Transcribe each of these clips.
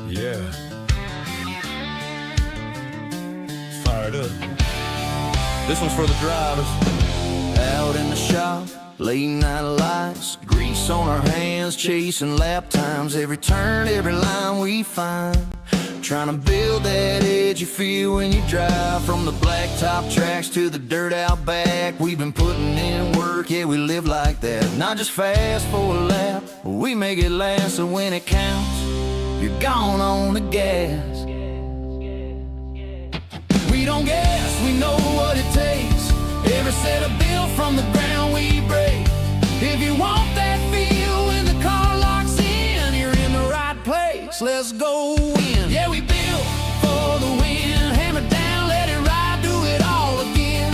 Yeah. Fired up. This one's for the drivers. Out in the shop, late night lights, grease on our hands, chasing lap times. Every turn, every line we find, trying to build that edge you feel when you drive. From the blacktop tracks to the dirt out back, we've been putting in work, yeah, we live like that. Not just fast for a lap, we make it last. So when it counts, you're gone on the gas. We don't guess, we know what it takes. Every set of build from the ground we break. If you want that feel when the car locks in, you're in the right place. Let's go in. Yeah, we built for the win. Hammer down, let it ride, do it all again.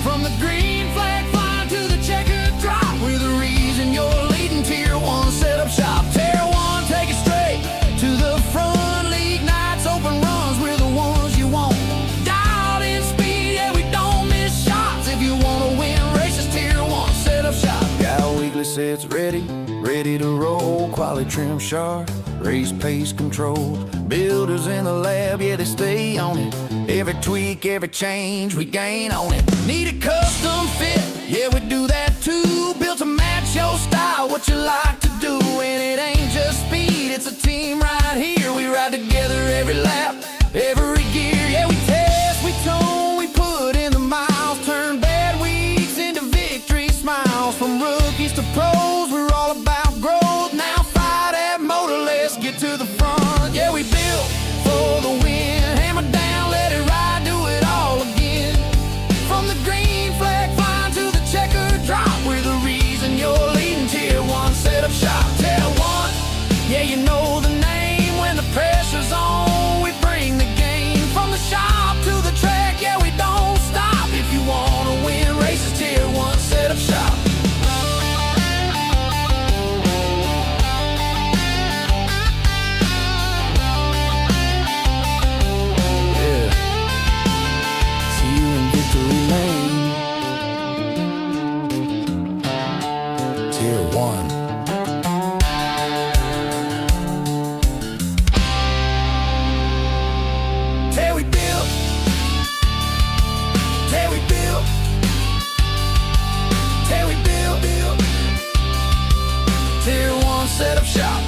From the green flag flying to the checkered drop, we're the reason you're leading Tier 1 setup shop. Tier 1, take it straight to the front. League nights, open runs, we're the ones you want. Dialed in speed, yeah, we don't miss shots. If you want to win races, Tier 1 setup shop. Got weekly sets ready, ready to roll. Quality trim sharp, race pace controlled. Builders in the lab, yeah, they stay on it. Every tweak, every change, we gain on it. Need a custom fit, yeah, we do that too. Built to match your style, what you like to do. And it ain't just speed, it's a team right here. We ride together every lap, every gear. Yeah, we test, we tone, we put in the miles. Turn bad weeks into victory smiles. From rookies to pros, we're all about growth. Now fire that motor, let's get to the front. Yeah, we built for the win. Hammer down, let it ride, do it all again. From the green flag flying to the checkered drop, we're the reason you're leading Tier 1 setup shop. Tier 1, yeah, you know the name. When the pressure's on, we bring the game. From the shop to the track, yeah, we don't stop. If you wanna win races, Tier 1 setup shop. Tier 1. Till we build, till we build, till we build, Tier 1 setup shop.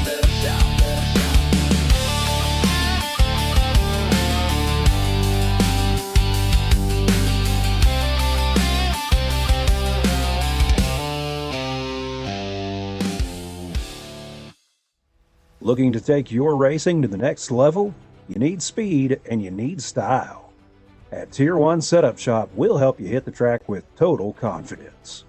Looking to take your racing to the next level? You need speed and you need style. At Tier 1 Setup Shop, we'll help you hit the track with total confidence.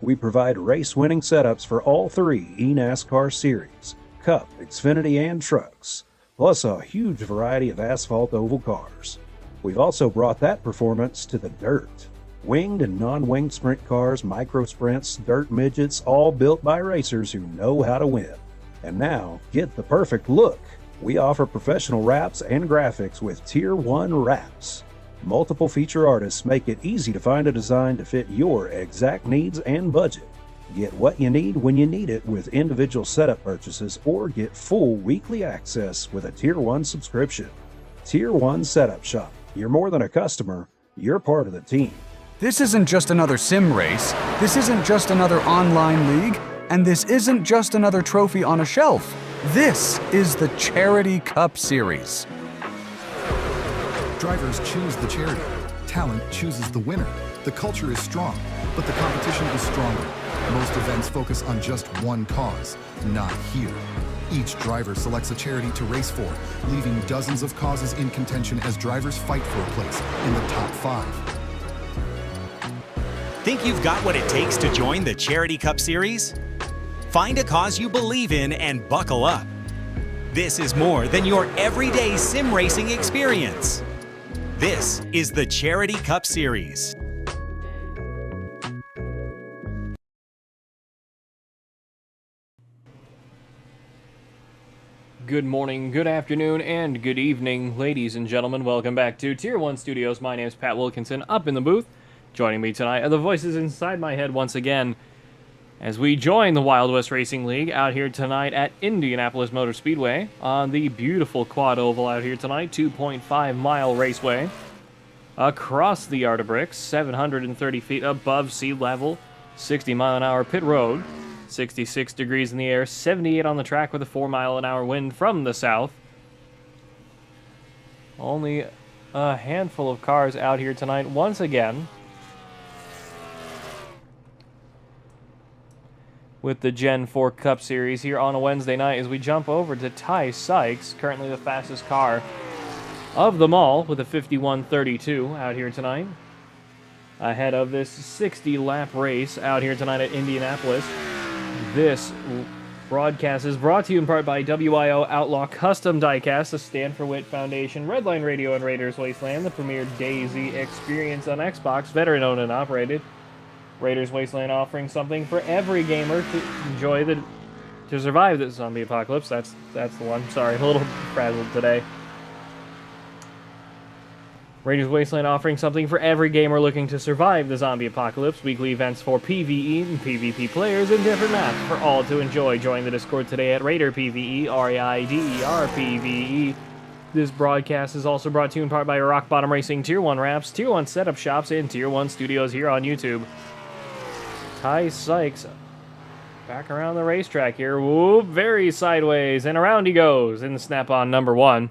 We provide race-winning setups for all three eNASCAR series, Cup, Xfinity, and trucks, plus a huge variety of asphalt oval cars. We've also brought that performance to the dirt. Winged and non-winged sprint cars, micro sprints, dirt midgets, all built by racers who know how to win. And now, get the perfect look. We offer professional wraps and graphics with Tier 1 wraps. Multiple feature artists make it easy to find a design to fit your exact needs and budget. Get what you need when you need it with individual setup purchases, or get full weekly access with a Tier 1 subscription. Tier 1 Setup Shop. You're more than a customer, you're part of the team. This isn't just another sim race, this isn't just another online league, and this isn't just another trophy on a shelf. This is the Charity Cup Series. Drivers choose the charity. Talent chooses the winner. The culture is strong, but the competition is stronger. Most events focus on just one cause, not here. Each driver selects a charity to race for, leaving dozens of causes in contention as drivers fight for a place in the top 5. Think you've got what it takes to join the Charity Cup Series? Find a cause you believe in and buckle up. This is more than your everyday sim racing experience. This is the Charity Cup Series. Good morning, good afternoon, and good evening, ladies and gentlemen. Welcome back to Tier 1 Studios. My name is Pat Wilkinson, up in the booth. Joining me tonight are the voices inside my head once again. as we join the Wild West Racing League out here tonight at Indianapolis Motor Speedway on the beautiful quad oval out here tonight, 2.5-mile raceway across the Yard of Bricks, 730 feet above sea level, 60-mile-an-hour pit road, 66 degrees in the air, 78 on the track with a 4-mile-an-hour wind from the south. Only a handful of cars out here tonight once again, with the Gen 4 Cup Series here on a Wednesday night as we jump over to Ty Sykes, currently the fastest car of them all, with a 51.32 out here tonight. Ahead of this 60-lap race out here tonight at Indianapolis. This broadcast is brought to you in part by WIO Outlaw Custom Diecast, the Stand for Wit Foundation, Redline Radio, and Raiders Wasteland, the premier Daisy experience on Xbox, veteran-owned and operated. Raiders Wasteland offering something for every gamer to enjoy to survive the zombie apocalypse. That's the one. Sorry, a little frazzled today. Raiders Wasteland offering something for every gamer looking to survive the zombie apocalypse. Weekly events for PvE and PvP players and different maps for all to enjoy. Join the Discord today at Raider PvE, RAIDER PvE. This broadcast is also brought to you in part by Rock Bottom Racing, Tier 1 Wraps, Tier 1 Setup Shops, and Tier 1 Studios here on YouTube. Ty Sykes back around the racetrack here. Whoop, very sideways, and around he goes in the snap-on number 1.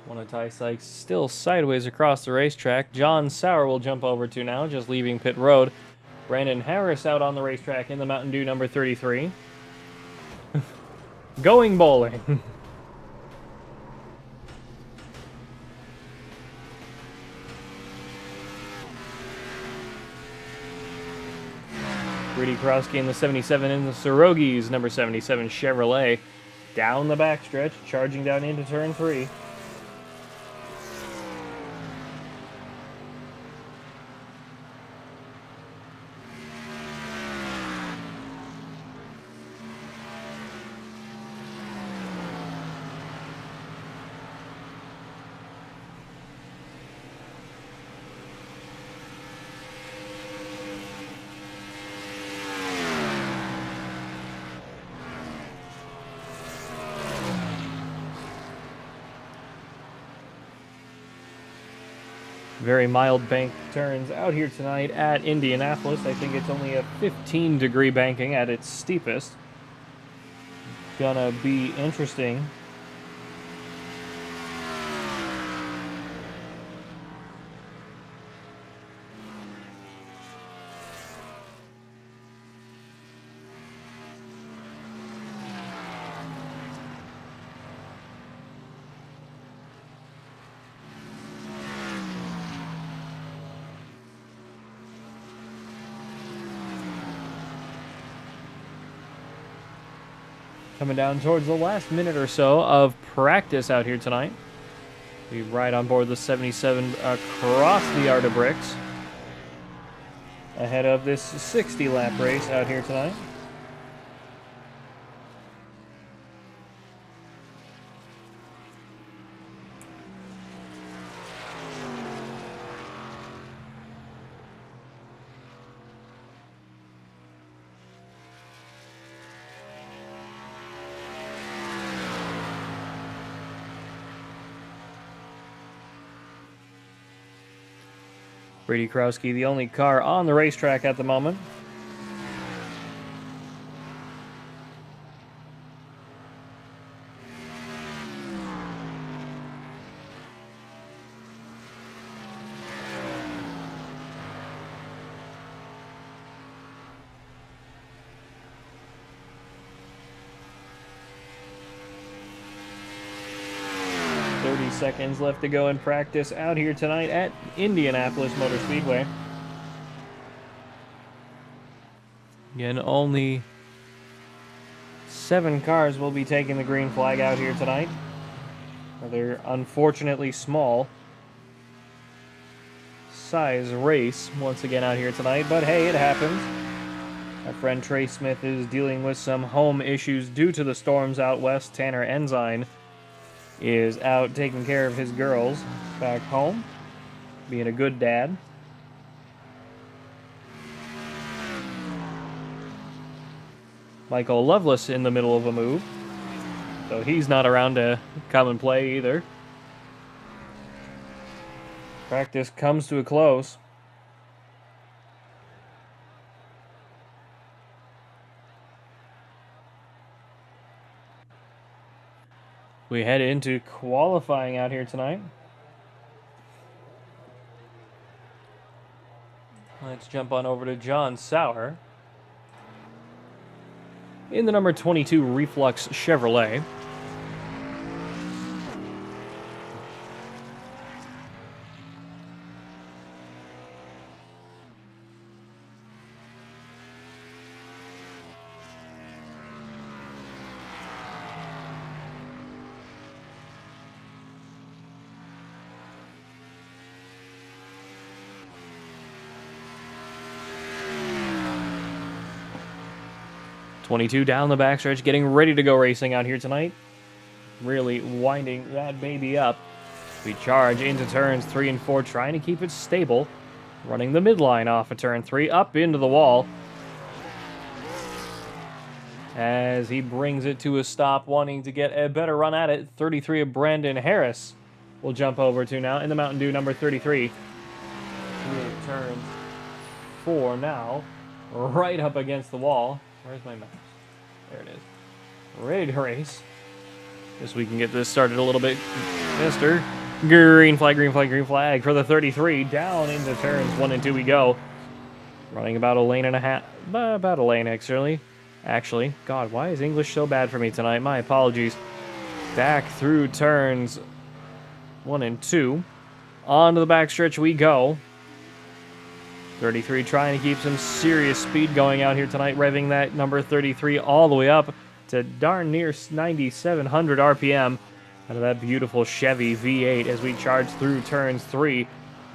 One of Ty Sykes still sideways across the racetrack. John Sauer will jump over to now, just leaving pit road. Brandon Harris out on the racetrack in the Mountain Dew number 33. Going bowling. Rudy Krowski in the 77 in the Sorogi's number 77 Chevrolet. Down the backstretch, charging down into turn 3. Very mild bank turns out here tonight at Indianapolis. I think it's only a 15-degree banking at its steepest. Gonna be interesting. Coming down towards the last minute or so of practice out here tonight. We ride on board the 77 across the Yard of Bricks ahead of this 60-lap race out here tonight. Brady Krowski, the only car on the racetrack at the moment. Seconds left to go in practice out here tonight at Indianapolis Motor Speedway. Again, only 7 cars will be taking the green flag out here tonight. They're unfortunately small. size race once again out here tonight, but hey, it happens. Our friend Trey Smith is dealing with some home issues due to the storms out west. Tanner Ensign is out taking care of his girls back home, being a good dad. Michael Lovelace in the middle of a move, so he's not around to come and play either. Practice comes to a close. We head into qualifying out here tonight. Let's jump on over to John Sauer in the number 22 Reflux Chevrolet. .22 down the backstretch, getting ready to go racing out here tonight. Really winding that baby up. We charge into turns 3 and 4, trying to keep it stable. Running the midline off of turn 3, up into the wall. As he brings it to a stop, wanting to get a better run at it. 33 of Brandon Harris will jump over to now in the Mountain Dew number 33. Turn 4 now, right up against the wall. Where's my mouse? There it is. Ready to race. Guess we can get this started a little bit. Mister. Green flag, green flag, green flag for the 33. Down into turns 1 and 2 we go. Running about a lane and a half. About a lane, actually. God, why is English so bad for me tonight? My apologies. Back through turns 1 and 2. On to the backstretch we go. 33 trying to keep some serious speed going out here tonight, revving that number 33 all the way up to darn near 9,700 RPM out of that beautiful Chevy V8 as we charge through turns 3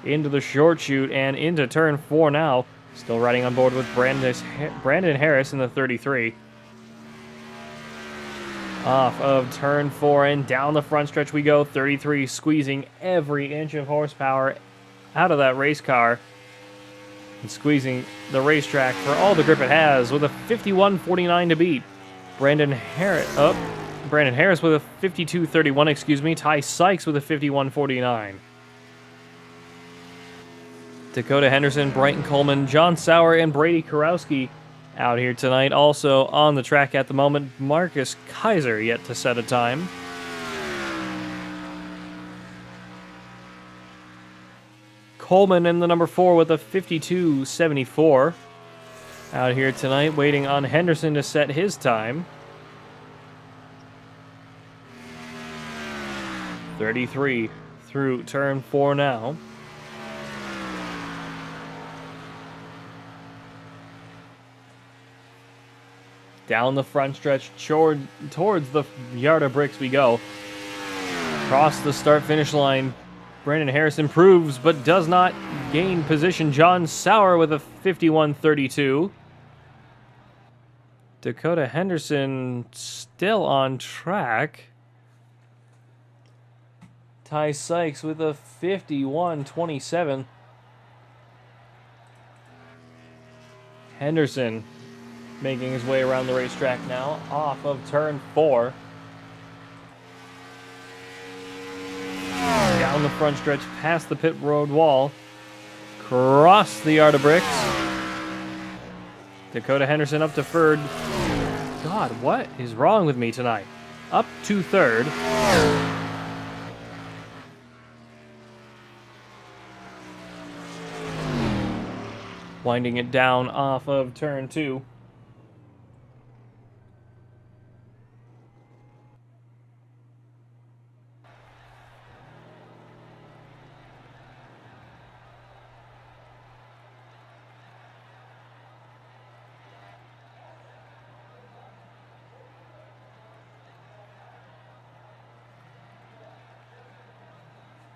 into the short chute and into turn 4 now. Still riding on board with Brandon Harris in the 33. Off of turn 4 and down the front stretch we go. 33 squeezing every inch of horsepower out of that race car. And squeezing the racetrack for all the grip it has with a 51.49 to beat. Brandon Harris with a 52.31, excuse me. Ty Sykes with a 51.49. Dakota Henderson, Brighton Coleman, John Sauer, and Brady Kurowski out here tonight. Also on the track at the moment, Marcus Kaiser yet to set a time. Coleman in the number 4 with a 52.74 out here tonight, waiting on Henderson to set his time. 33 through turn 4 now. Down the front stretch towards the yard of bricks we go. Across the start-finish line, Brandon Harris improves, but does not gain position. John Sauer with a 51.32. Dakota Henderson still on track. Ty Sykes with a 51.27. Henderson making his way around the racetrack now, off of turn 4. Down the front stretch, past the pit road wall, cross the yard of bricks. Dakota Henderson up to third. God, what is wrong with me tonight? Up to third. Winding it down off of turn 2.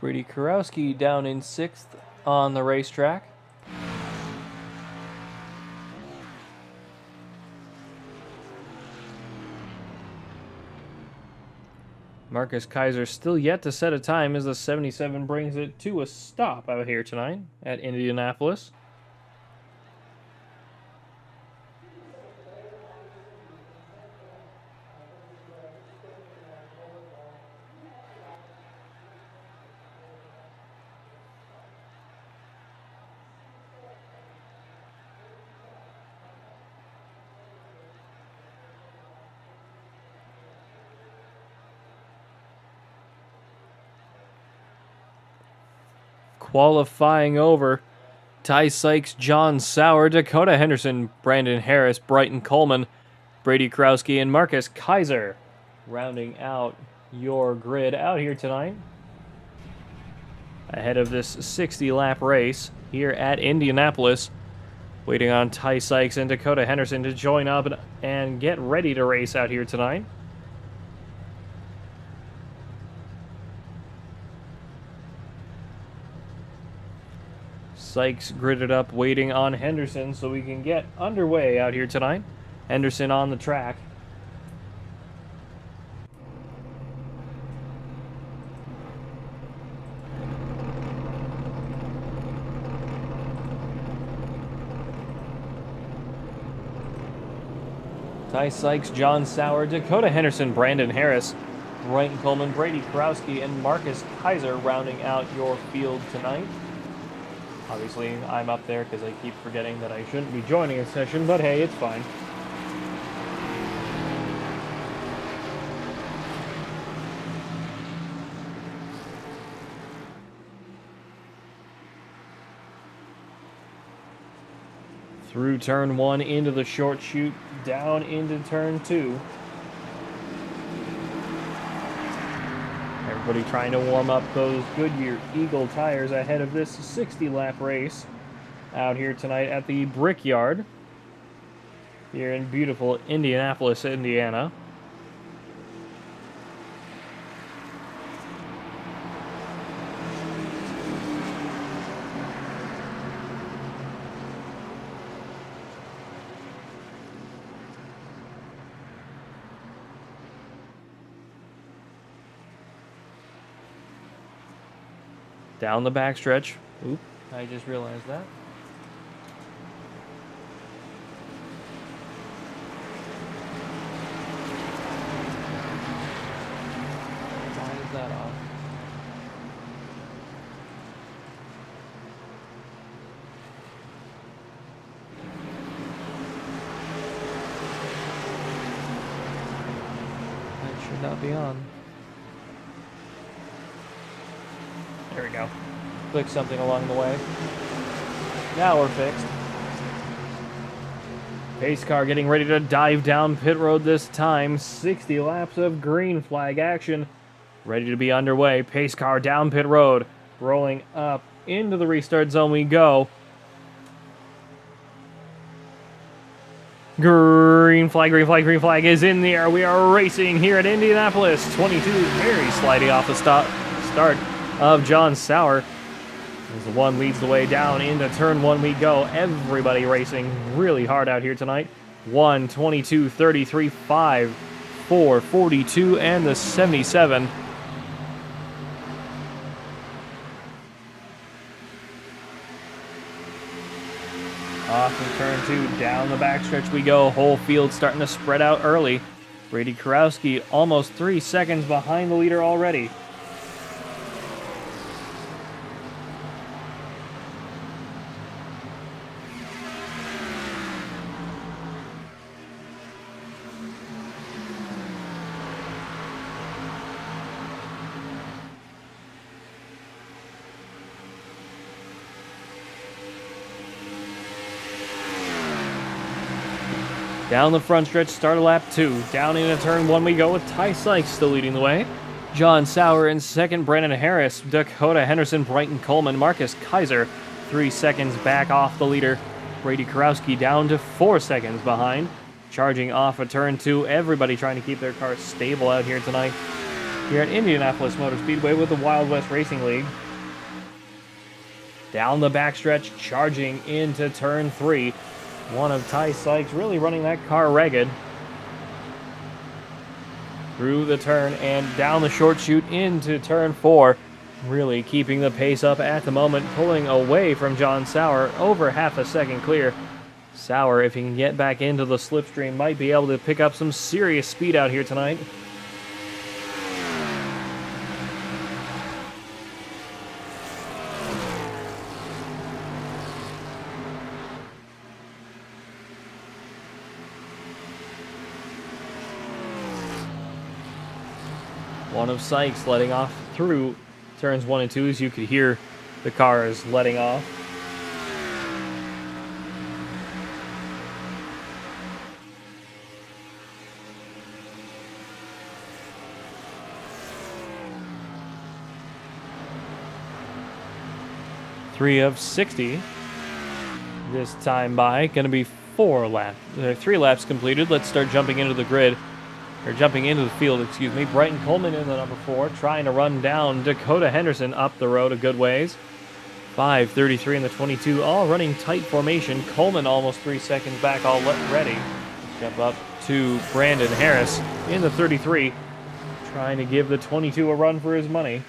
Brady Kurowski down in 6th on the racetrack. Marcus Kaiser still yet to set a time as the 77 brings it to a stop out here tonight at Indianapolis. Qualifying over, Ty Sykes, John Sauer, Dakota Henderson, Brandon Harris, Brighton Coleman, Brady Krowski, and Marcus Kaiser rounding out your grid out here tonight ahead of this 60-lap race here at Indianapolis. Waiting on Ty Sykes and Dakota Henderson to join up and get ready to race out here tonight. Sykes gridded up, waiting on Henderson so we can get underway out here tonight. Henderson on the track. Ty Sykes, John Sauer, Dakota Henderson, Brandon Harris, Brighton Coleman, Brady Krowski, and Marcus Kaiser rounding out your field tonight. Obviously, I'm up there because I keep forgetting that I shouldn't be joining a session, but hey, it's fine. Through turn 1 into the short chute, down into turn 2. Everybody trying to warm up those Goodyear Eagle tires ahead of this 60-lap race out here tonight at the Brickyard here in beautiful Indianapolis, Indiana. Down the backstretch. Oop, I just realized that. Why is that off? That should not be on. There we go. Click something along the way. Now we're fixed. Pace car getting ready to dive down pit road this time. 60 laps of green flag action. Ready to be underway. Pace car down pit road. Rolling up into the restart zone we go. Green flag is in the air. We are racing here at Indianapolis. 22, very slidey off the start of John Sauer. As the one leads the way down into turn 1 we go. Everybody racing really hard out here tonight. 1, 22, 33, 5, 4, 42, and the 77. Off in turn 2, down the backstretch we go. Whole field starting to spread out early. Brady Kurowski almost 3 seconds behind the leader already. Down the front stretch, start of lap 2. Down into turn 1 we go with Ty Sykes still leading the way. John Sauer in second, Brandon Harris, Dakota Henderson, Brighton Coleman, Marcus Kaiser 3 seconds back off the leader. Brady Kurowski down to 4 seconds behind. Charging off of turn 2. Everybody trying to keep their cars stable out here tonight. Here at Indianapolis Motor Speedway with the Wild West Racing League. Down the backstretch, charging into turn 3. One of Ty Sykes really running that car ragged. Through the turn and down the short chute into turn 4. Really keeping the pace up at the moment, pulling away from John Sauer, over half a second clear. Sauer, if he can get back into the slipstream, might be able to pick up some serious speed out here tonight. One of Sykes letting off through turns 1 and 2, as you could hear the cars letting off. Three of 60 this time by. Going to be 3 laps completed. Let's start jumping into the grid. Or jumping into the field, excuse me. Brighton Coleman in the number 4, trying to run down Dakota Henderson up the road a good ways. 5:33 in the 22, all running tight formation. Coleman almost 3 seconds back, all ready. Jump up to Brandon Harris in the 33, trying to give the 22 a run for his money.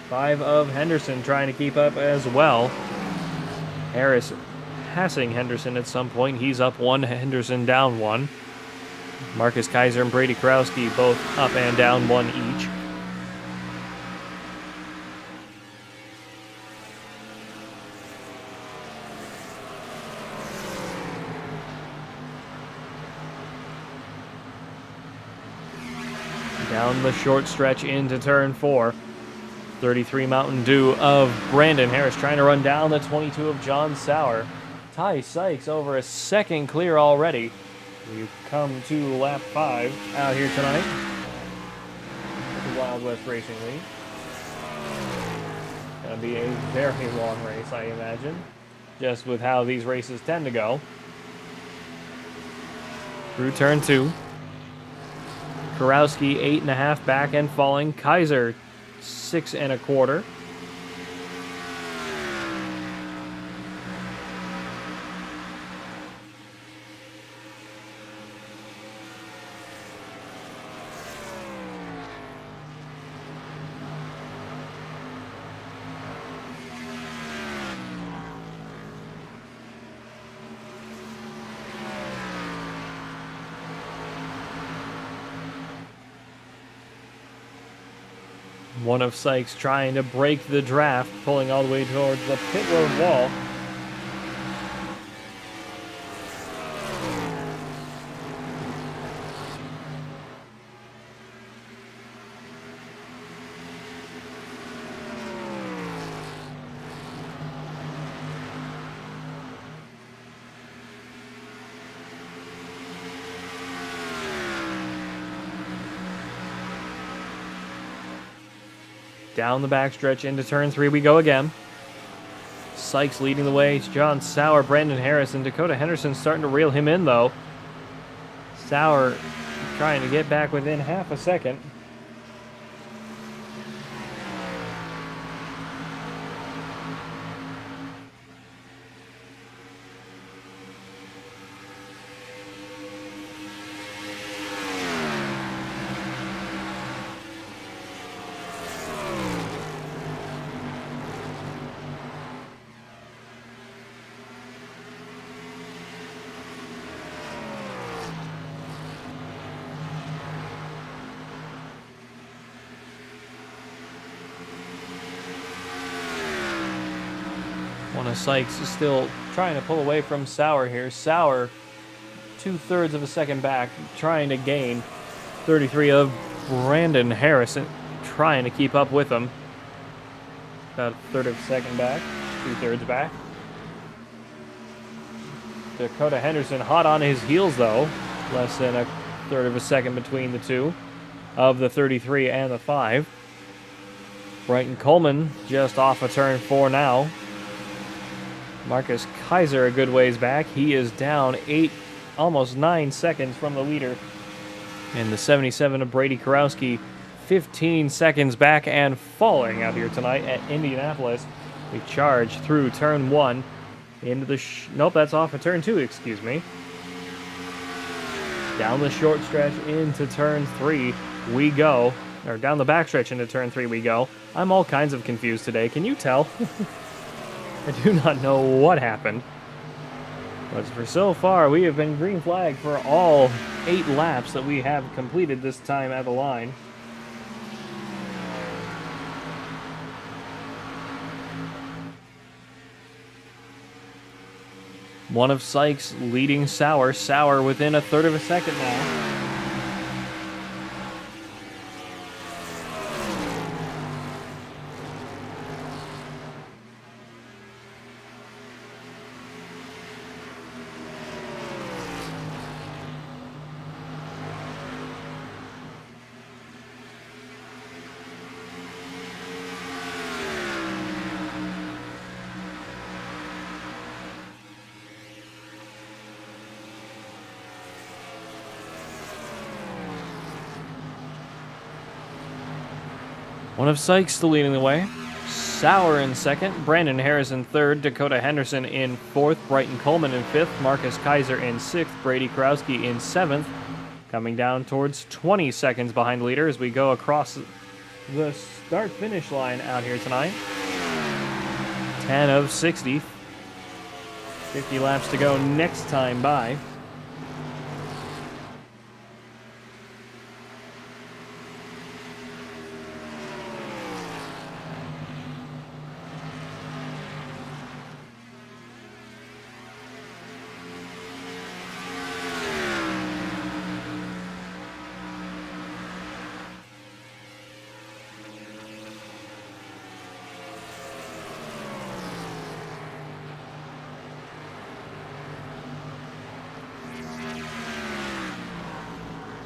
5 of Henderson trying to keep up as well. Harris passing Henderson at some point. He's up 1, Henderson down 1. Marcus Kaiser and Brady Krowski both up and down 1 each. Down the short stretch into turn 4. 33 Mountain Dew of Brandon Harris trying to run down the 22 of John Sauer. Ty Sykes over a second clear already. We've come to lap 5 out here tonight at the Wild West Racing League. Gonna be a very long race, I imagine, just with how these races tend to go. Through turn 2. Kurowski 8.5 back and falling. Kaiser 6 1/4. One of Sykes trying to break the draft, pulling all the way towards the pit road wall. Down the backstretch into turn 3 we go again. Sykes leading the way. It's John Sauer, Brandon Harris, and Dakota Henderson starting to reel him in, though. Sauer trying to get back within half a second. One of Sykes is still trying to pull away from Sauer here. Sauer, 2/3 of a second back, trying to gain. 33 of Brandon Harrison, trying to keep up with him. About 1/3 of a second back, 2/3 back. Dakota Henderson hot on his heels, though. Less than 1/3 of a second between the two of the 33 and the 5. Brighton Coleman just off of turn 4 now. Marcus Kaiser a good ways back. He is down 8, almost 9 seconds from the leader. And the 77 of Brady Kurowski, 15 seconds back and falling out here tonight at Indianapolis. We charge through turn 1 into the... nope, that's off of turn 2, excuse me. Down the short stretch into turn 3 we go. Or down the backstretch into turn 3 we go. I'm all kinds of confused today. Can you tell? I do not know what happened. But for so far, we have been green flag for all 8 laps that we have completed this time at the line. One of Sykes leading Sauer. Sauer within a third of a second now. One of Sykes still leading the way. Sauer in second. Brandon Harris in third. Dakota Henderson in fourth. Brighton Coleman in fifth. Marcus Kaiser in sixth. Brady Krowski in seventh. Coming down towards 20 seconds behind leader as we go across the start-finish line out here tonight. 10 of 60. 50 laps to go next time by.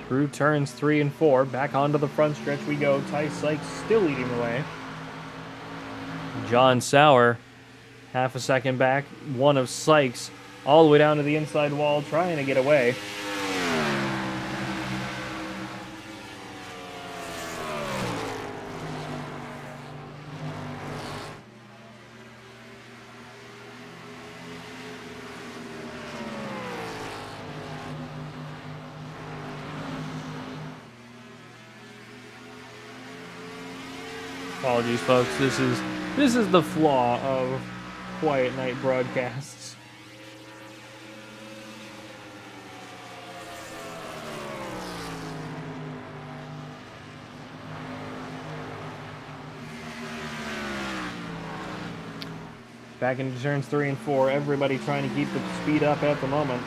Through turns 3 and 4, back onto the front stretch we go. Ty Sykes still leading the way. John Sauer, half a second back. One of Sykes, all the way down to the inside wall, trying to get away. Apologies, folks. This is the flaw of Quiet Night broadcasts. Back into turns 3 and 4. Everybody trying to keep the speed up at the moment.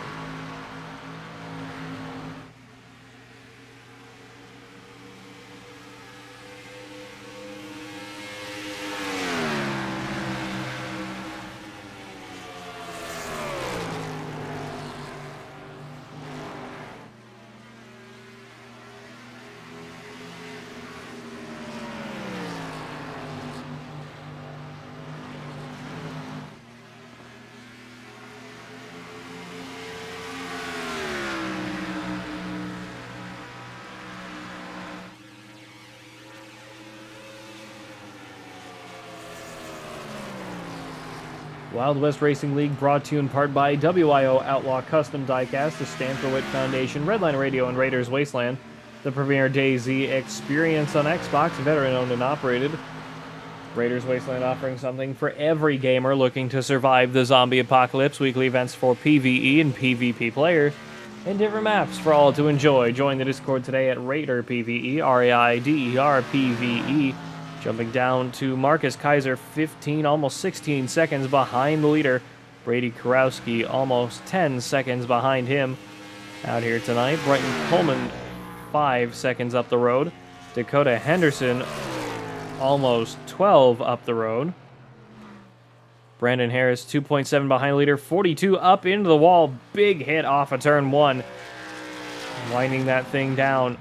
Wild West Racing League brought to you in part by WIO Outlaw Custom Diecast, the Stanford Witt Foundation, Redline Radio, and Raiders Wasteland. The premier DayZ experience on Xbox, veteran-owned and operated. Raiders Wasteland offering something for every gamer looking to survive the zombie apocalypse. Weekly events for PvE and PvP players, and different maps for all to enjoy. Join the Discord today at Raider PvE, RAIDER PvE. Jumping down to Marcus Kaiser, 15, almost 16 seconds behind the leader. Brady Karowski, almost 10 seconds behind him out here tonight. Brighton Coleman, 5 seconds up the road. Dakota Henderson, almost 12 up the road. Brandon Harris, 2.7 behind leader, 42 up into the wall. Big hit off of turn 1. Winding that thing down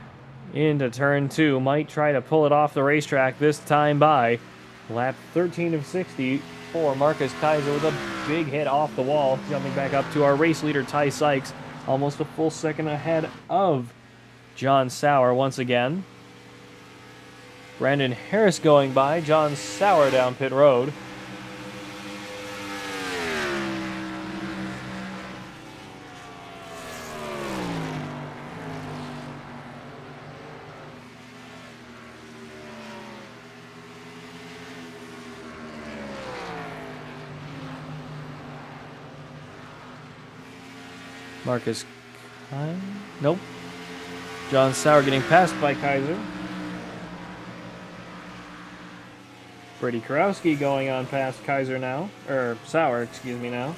into turn 2. Might try to pull it off the racetrack this time by. Lap 13 of 60 for Marcus Kaiser with a big hit off the wall. Jumping back up to our race leader, Ty Sykes. Almost a full second ahead of John Sauer once again. Brandon Harris going by. John Sauer down pit road. Marcus Nope. John Sauer getting passed by Kaiser. Brady Karowski going on past Kaiser now. Or Sauer, excuse me now.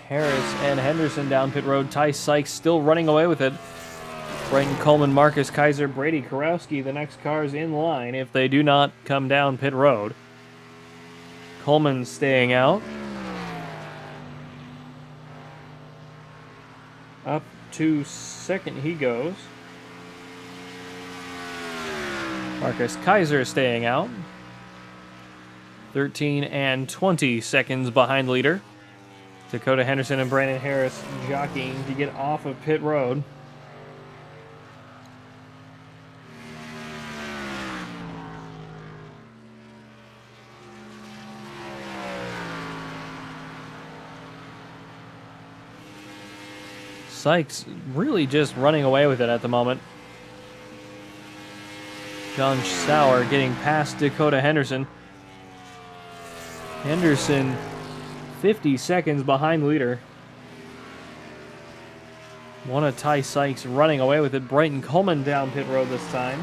Harris and Henderson down pit road. Ty Sykes still running away with it. Brenton Coleman, Marcus Kaiser, Brady Karowski, the next cars in line if they do not come down pit road. Coleman staying out. Up to second he goes. Marcus Kaiser staying out. 13 and 20 seconds behind leader. Dakota Henderson and Brandon Harris jockeying to get off of pit road. Sykes really just running away with it at the moment. John Sauer getting past Dakota Henderson. Henderson 50 seconds behind leader. One of Ty Sykes running away with it. Brighton Coleman down pit road this time.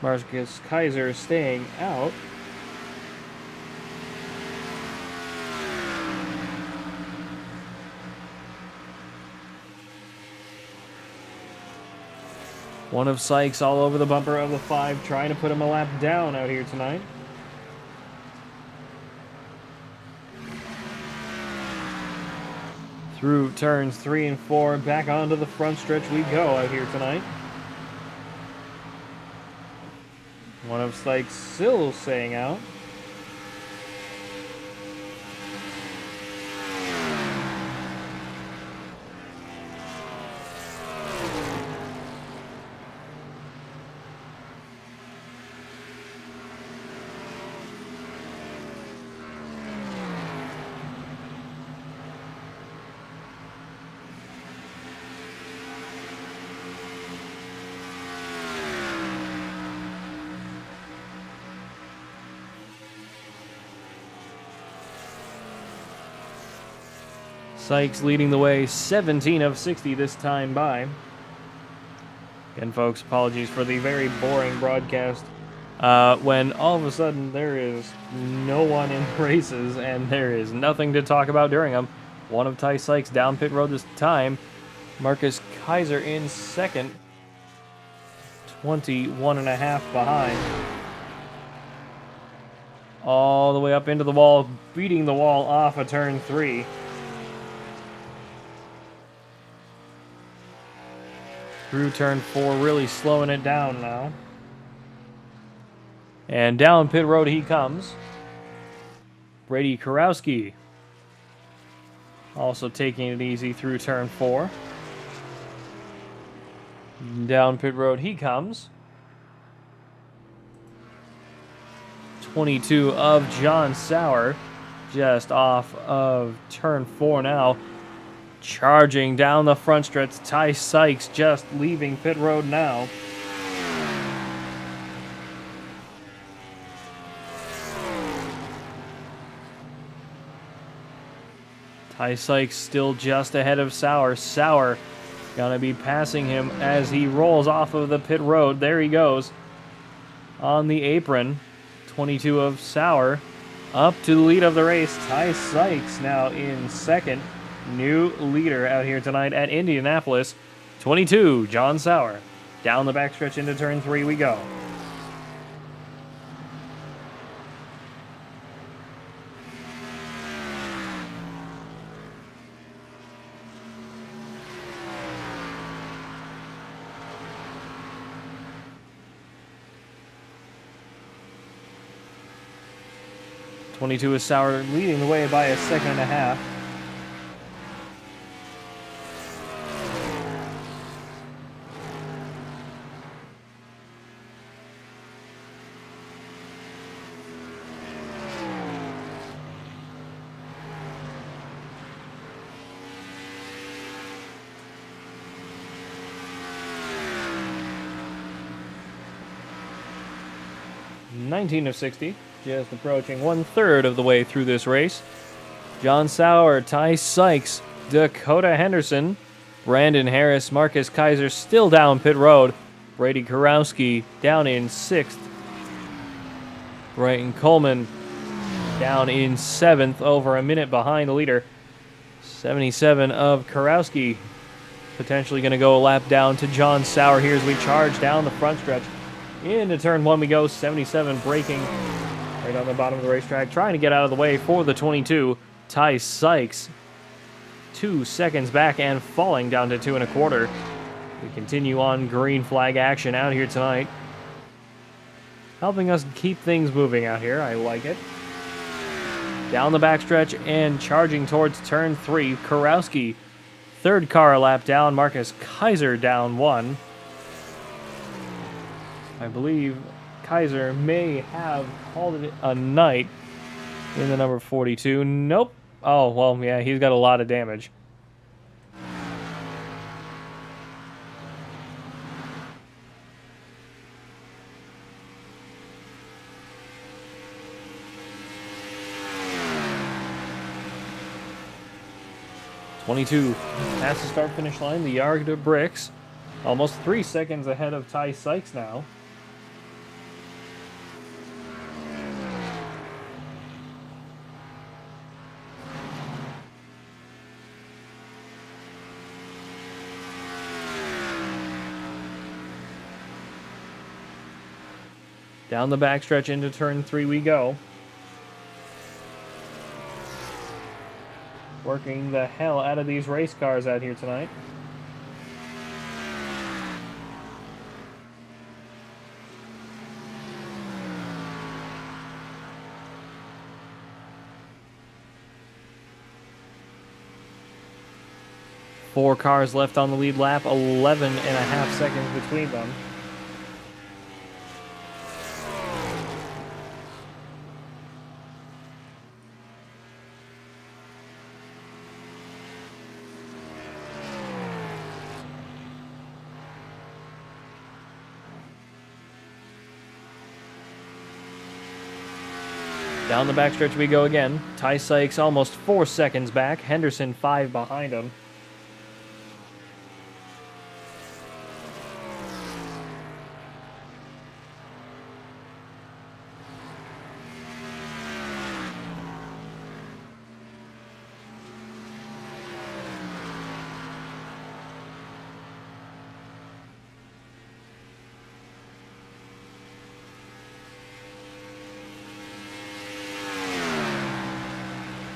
Marcus Kaiser staying out. One of Sykes all over the bumper of the 5, trying to put him a lap down out here tonight. Through turns 3 and 4, back onto the front stretch we go out here tonight. One of Sykes still staying out. Sykes leading the way, 17 of 60 this time by. Again, folks, apologies for the very boring broadcast. When all of a sudden there is no one in races and there is nothing to talk about during them. One of Ty Sykes down pit road this time. Marcus Kaiser in second. 21 and a half behind. All the way up into the wall, beating the wall off of turn 3. Through turn 4, really slowing it down now. And down pit road he comes. Brady Karowski also taking it easy through turn 4. Down pit road he comes. 22 of John Sauer, just off of turn 4 now. Charging down the front stretch, Ty Sykes just leaving pit road now. Ty Sykes still just ahead of Sauer. Sauer gonna be passing him as he rolls off of the pit road. There he goes on the apron. 22 of Sauer up to the lead of the race. Ty Sykes now in second. New leader out here tonight at Indianapolis. 22, John Sauer. Down the backstretch into turn 3 we go. .22 is Sauer leading the way by a second and a half. 19 of 60. Just approaching 1/3 of the way through this race. John Sauer, Ty Sykes, Dakota Henderson, Brandon Harris, Marcus Kaiser still down pit road. Brady Kurowski down in 6th. Bryton Coleman down in 7th, over a minute behind the leader. 77 of Kurowski potentially going to go a lap down to John Sauer here as we charge down the front stretch. Into turn 1 we go. 77 braking right on the bottom of the racetrack, trying to get out of the way for the 22. Ty Sykes 2 seconds back and falling down to 2 1/4. We continue on green flag action out here tonight, helping us keep things moving out here. I like it. Down the backstretch and charging towards turn 3. Kurowski, third car a lap down. Marcus Kaiser down 1. I believe Kaiser may have called it a night in the number 42. Nope. Oh, well, yeah, he's got a lot of damage. '22 past the start-finish line. The yard of bricks, almost 3 seconds ahead of Ty Sykes now. Down the backstretch into turn 3 we go. Working the hell out of these race cars out here tonight. Four cars left on the lead lap, 11.5 seconds between them. Down the backstretch we go again. Ty Sykes almost 4 seconds back. Henderson 5 behind him.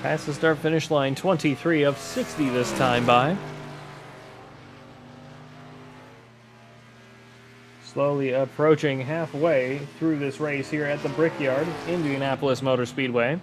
Past the start-finish line, 23 of 60 this time by. Slowly approaching halfway through this race here at the Brickyard, Indianapolis Motor Speedway.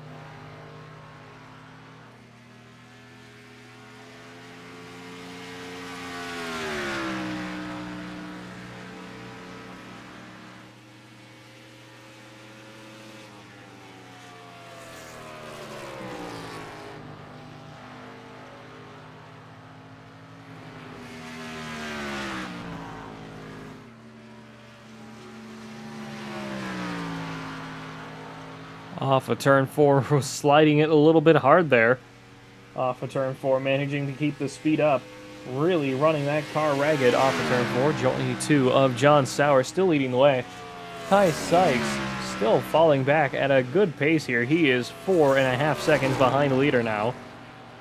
Off of turn 4, was sliding it a little bit hard there. Off of turn 4, managing to keep the speed up. Really running that car ragged off of turn 4. Jointly 2 of John Sauer still leading the way. Ty Sykes still falling back at a good pace here. He is 4.5 seconds behind the leader now.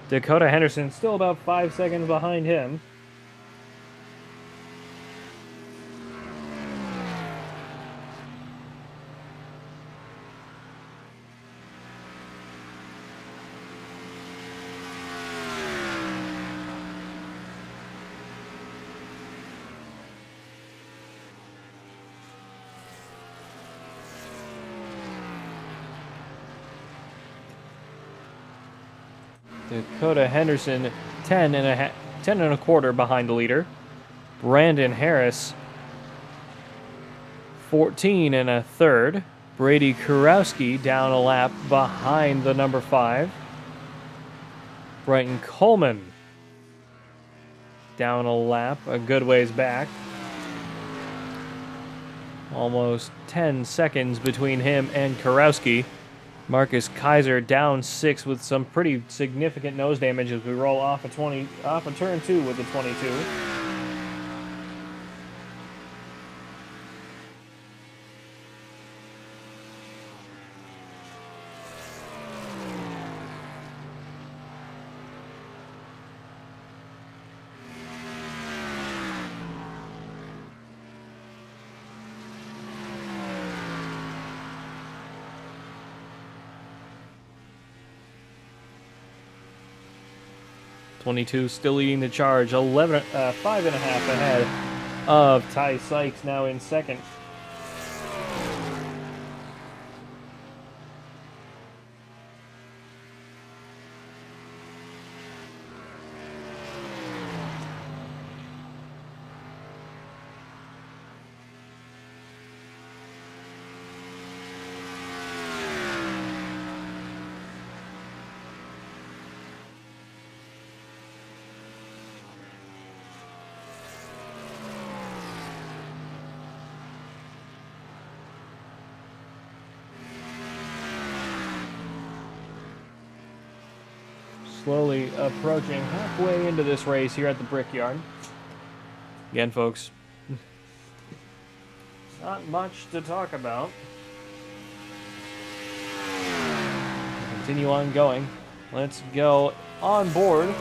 Dakota Henderson still about 5 seconds behind him. Dakota Henderson 10.25 behind the leader. Brandon Harris 14 1/3. Brady Kurowski down a lap behind the number 5. Bryton Coleman down a lap, a good ways back. Almost 10 seconds between him and Kurowski. Marcus Kaiser down 6 with some pretty significant nose damage as we roll off a turn 2 with the 22. .22 still leading the charge, 5.5 ahead of Ty Sykes, now in second. Slowly approaching halfway into this race here at the Brickyard. Again, folks, not much to talk about. Continue on going. Let's go on board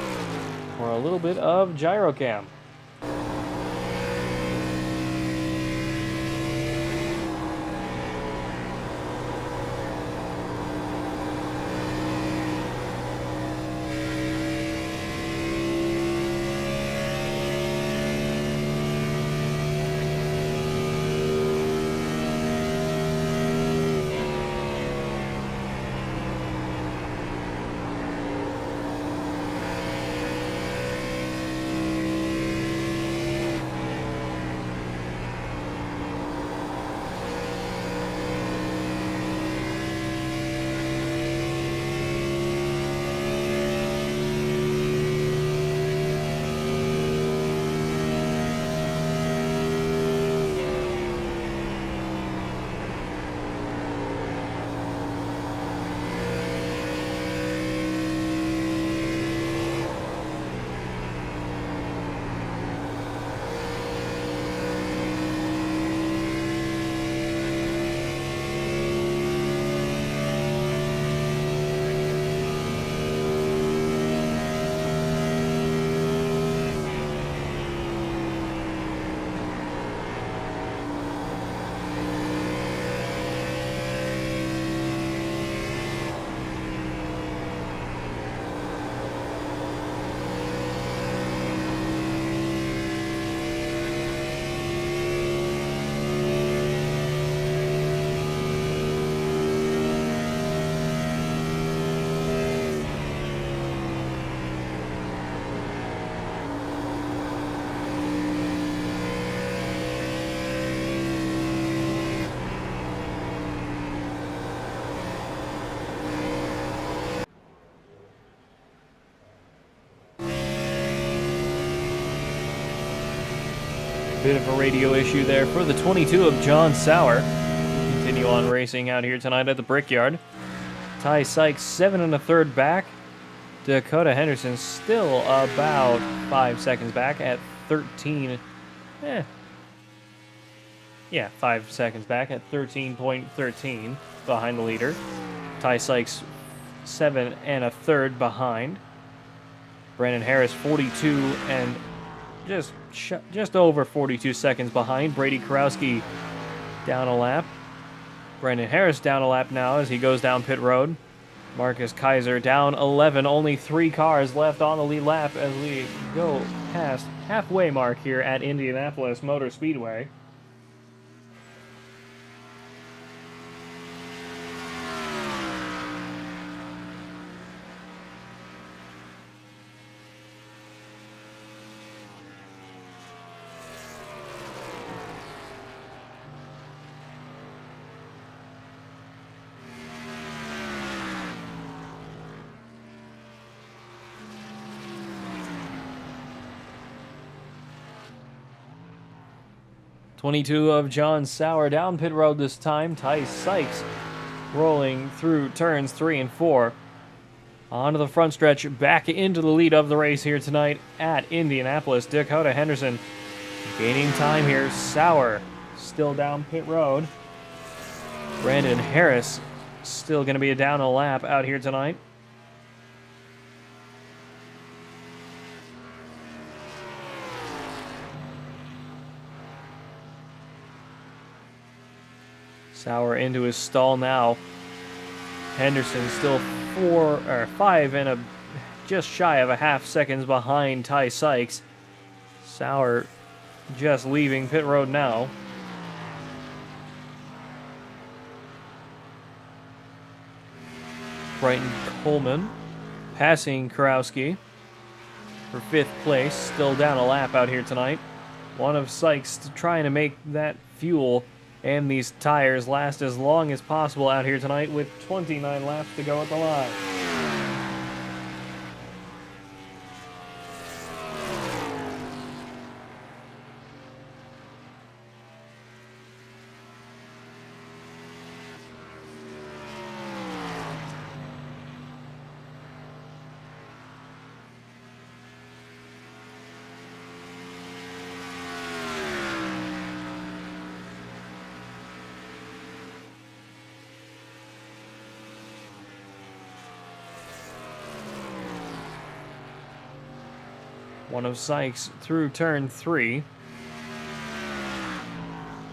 for a little bit of gyrocam. Bit of a radio issue there for the 22 of John Sauer. Continue on racing out here tonight at the Brickyard. Ty Sykes 7 1/3 back. Dakota Henderson still about 5 seconds back at 13. 5 seconds back at 13.13 behind the leader. Ty Sykes 7 1/3 behind. Brandon Harris 42 and just over 42 seconds behind. Brady Kurowski down a lap. Brandon Harris down a lap now as he goes down pit road. Marcus Kaiser down 11. Only 3 cars left on the lead lap as we go past halfway mark here at Indianapolis Motor Speedway. 22 of John Sauer down pit road this time. Ty Sykes rolling through turns 3 and 4. Onto the front stretch, back into the lead of the race here tonight at Indianapolis. Dakota Henderson gaining time here. Sauer still down pit road. Brandon Harris still going to be down a lap out here tonight. Sauer into his stall now. Henderson still 5 and just shy of a half seconds behind Ty Sykes. Sauer just leaving pit road now. Brighton Coleman passing Kurowski for 5th place, still down a lap out here tonight. One of Sykes trying to make that fuel and these tires last as long as possible out here tonight with 29 laps to go at the line. One of Sykes through turn 3.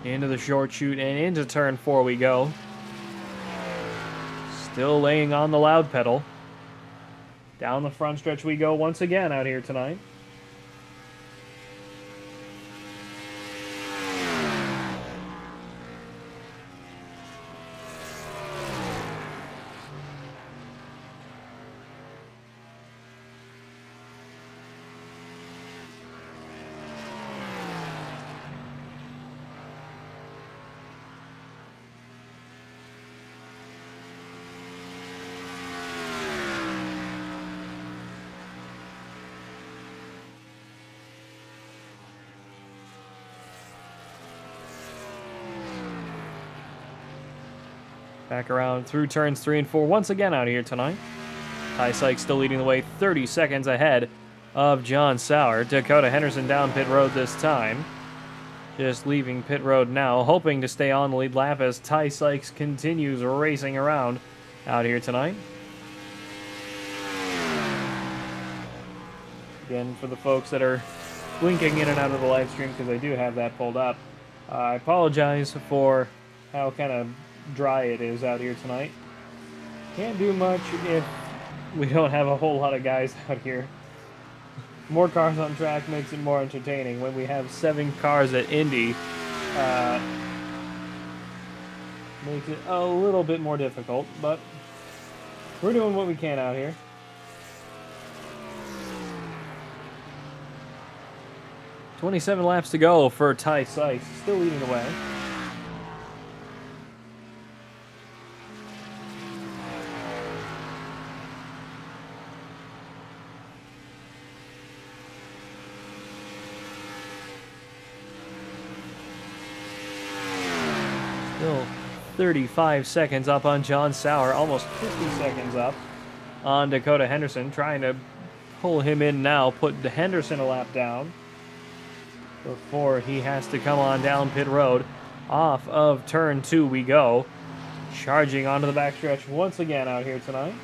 Into the short chute and into turn 4 we go. Still laying on the loud pedal. Down the front stretch we go once again out here tonight. Back around through turns 3 and 4 once again out here tonight. Ty Sykes still leading the way, 30 seconds ahead of John Sauer. Dakota Henderson down pit road this time. Just leaving pit road now, hoping to stay on the lead lap as Ty Sykes continues racing around out here tonight. Again, for the folks that are blinking in and out of the live stream, because I do have that pulled up, I apologize for how kind of dry it is out here tonight. Can't do much if we don't have a whole lot of guys out here. More cars on track makes it more entertaining. When we have 7 cars at Indy, makes it a little bit more difficult, but we're doing what we can out here. "27 laps to go for Ty Sykes, still leading the way. Still 35 seconds up on John Sauer, almost 50 seconds up on Dakota Henderson, trying to pull him in now, put the Henderson a lap down before he has to come on down pit road. Off of turn 2 we go, charging onto the backstretch once again out here tonight.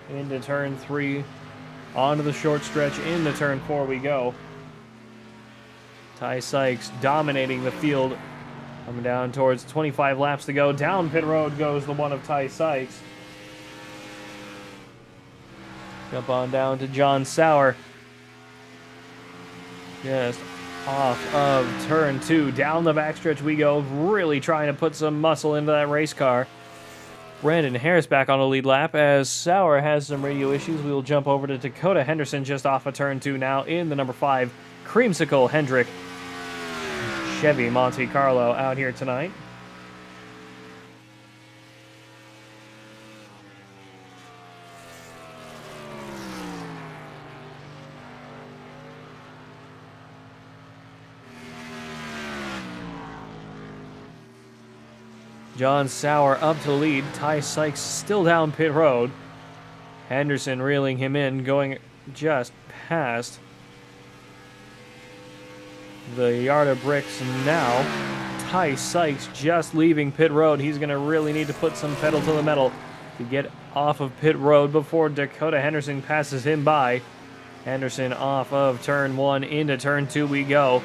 Into turn 3, onto the short stretch, into turn 4 we go. Ty Sykes dominating the field, coming down towards 25 laps to go. Down pit road goes the one of Ty Sykes. Jump on down to John Sauer. Just off of turn 2, down the backstretch we go, really trying to put some muscle into that race car. Brandon Harris back on the lead lap as Sauer has some radio issues. We will jump over to Dakota Henderson just off of turn 2 now in the number 5 Creamsicle Hendrick. Chevy Monte Carlo out here tonight. John Sauer up to the lead. Ty Sykes still down pit road. Henderson reeling him in, going just past the yard of bricks now. Ty Sykes just leaving pit road. He's going to really need to put some pedal to the metal to get off of pit road before Dakota Henderson passes him by. Henderson off of turn 1 into turn 2 we go.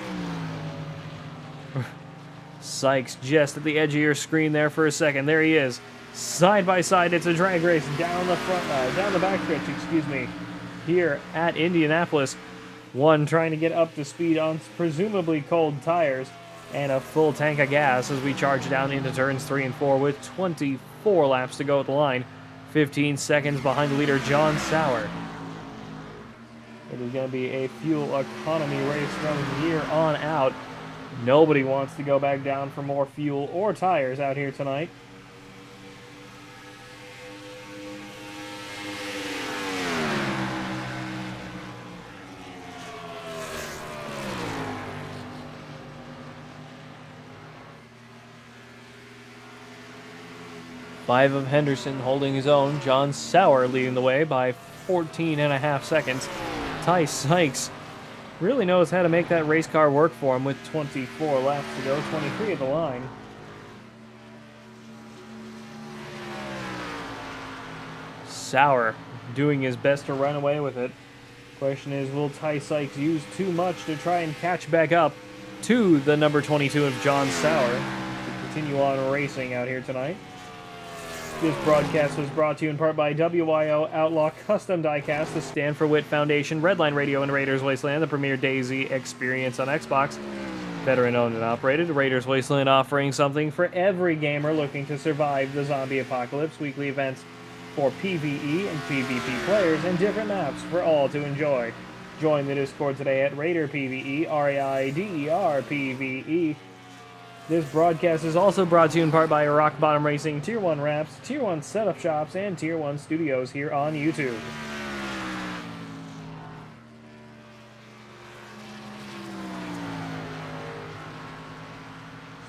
Sykes just at the edge of your screen there for a second. There he is. Side by side, it's a drag race down the backstretch, excuse me, here at Indianapolis. One trying to get up to speed on presumably cold tires and a full tank of gas as we charge down into turns 3 and 4 with 24 laps to go at the line. 15 seconds behind the leader, John Sauer. It is going to be a fuel economy race from here on out. Nobody wants to go back down for more fuel or tires out here tonight. Five of Henderson holding his own. John Sauer leading the way by 14.5 seconds. Ty Sykes really knows how to make that race car work for him with 24 laps to go, 23 at the line. Sauer doing his best to run away with it. Question is, will Ty Sykes use too much to try and catch back up to the number 22 of John Sauer to continue on racing out here tonight? This broadcast was brought to you in part by WYO Outlaw Custom Diecast, the Stand for Wit Foundation, Redline Radio, and Raiders Wasteland, the premier DayZ experience on Xbox. Veteran owned and operated, Raiders Wasteland offering something for every gamer looking to survive the zombie apocalypse. Weekly events for PvE and PvP players and different maps for all to enjoy. Join the Discord today at Raider PvE, RAIDER PvE. This broadcast is also brought to you in part by Rock Bottom Racing, Tier 1 Wraps, Tier 1 Setup Shops, and Tier 1 Studios here on YouTube.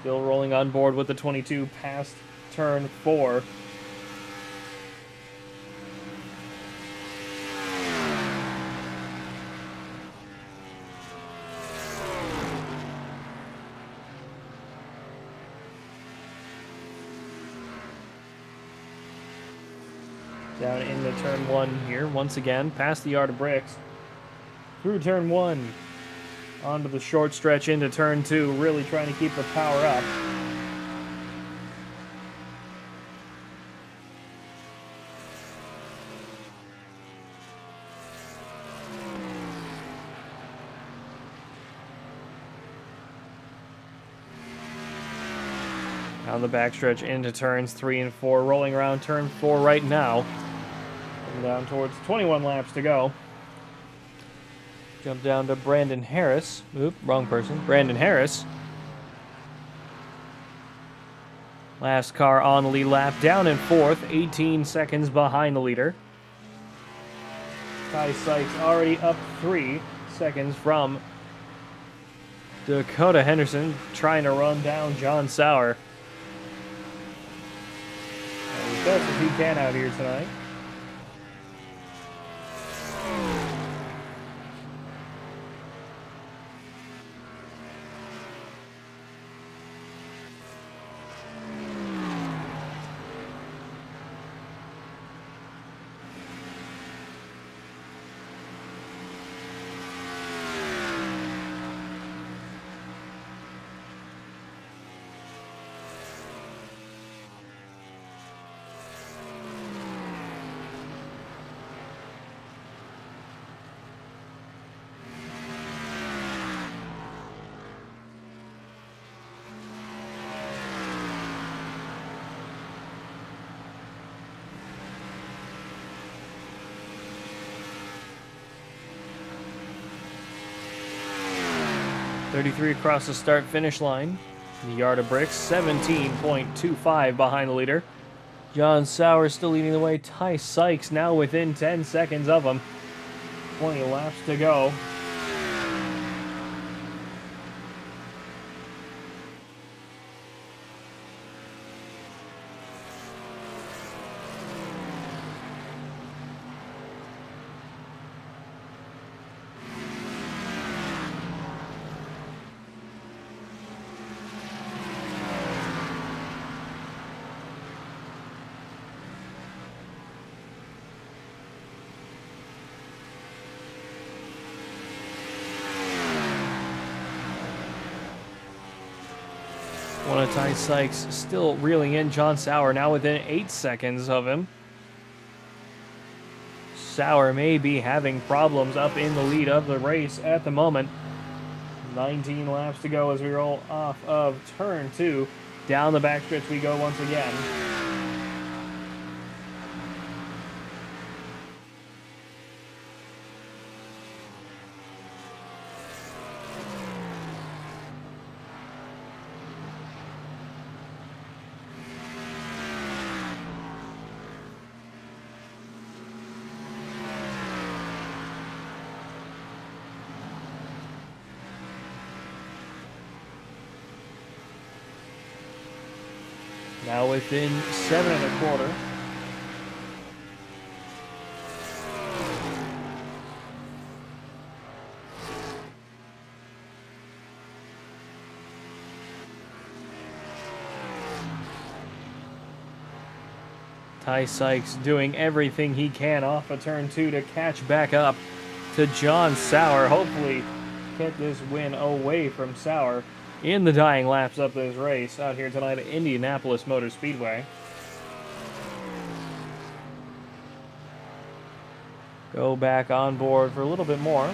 Still rolling on board with the 22 past turn 4. Down into turn 1 here, once again, past the yard of bricks. Through turn 1, onto the short stretch into turn 2, really trying to keep the power up. Down the backstretch into turns 3 and 4, rolling around turn 4 right now. Down towards 21 laps to go. Jump down to Brandon Harris. Oop, wrong person. Brandon Harris. Last car on the lead lap, down in 4th, 18 seconds behind the leader. Ty Sykes already up 3 seconds from Dakota Henderson, trying to run down John Sauer as best as he can out here tonight. 33 across the start-finish line. The yard of bricks, 17.25 behind the leader. John Sauer still leading the way. Ty Sykes now within 10 seconds of him. 20 laps to go. One of Ty Sykes still reeling in. John Sauer now within 8 seconds of him. Sauer may be having problems up in the lead of the race at the moment. 19 laps to go as we roll off of turn 2. Down the backstretch we go once again. Now within 7 1/4. Ty Sykes doing everything he can off of turn 2 to catch back up to John Sauer. Hopefully get this win away from Sauer in the dying laps of this race out here tonight at Indianapolis Motor Speedway. Go back on board for a little bit more.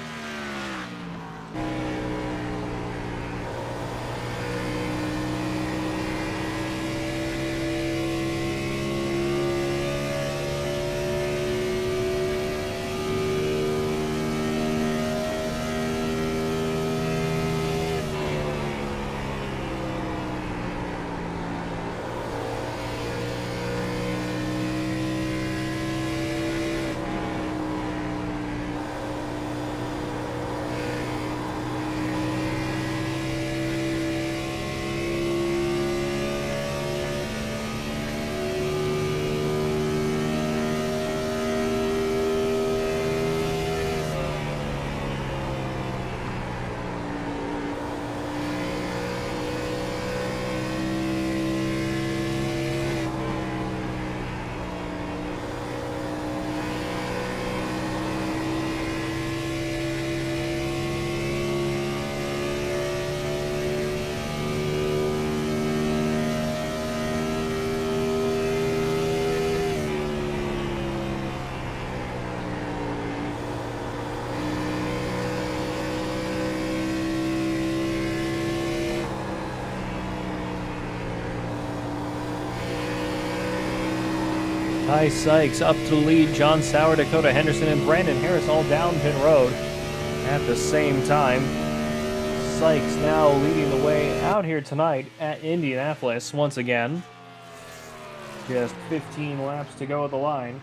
Ty Sykes up to lead. John Sauer, Dakota Henderson, and Brandon Harris all down pit road at the same time. Sykes now leading the way out here tonight at Indianapolis once again. Just 15 laps to go at the line.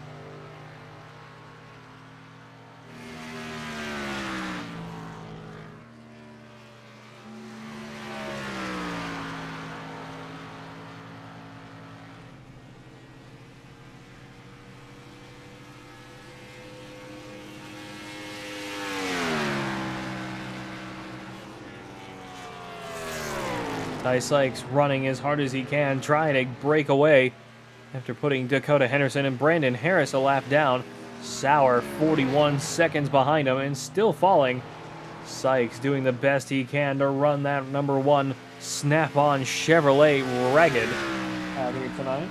Ty Sykes running as hard as he can, trying to break away after putting Dakota Henderson and Brandon Harris a lap down. Sauer 41 seconds behind him and still falling. Sykes doing the best he can to run that number 1 Snap-on Chevrolet ragged out here tonight.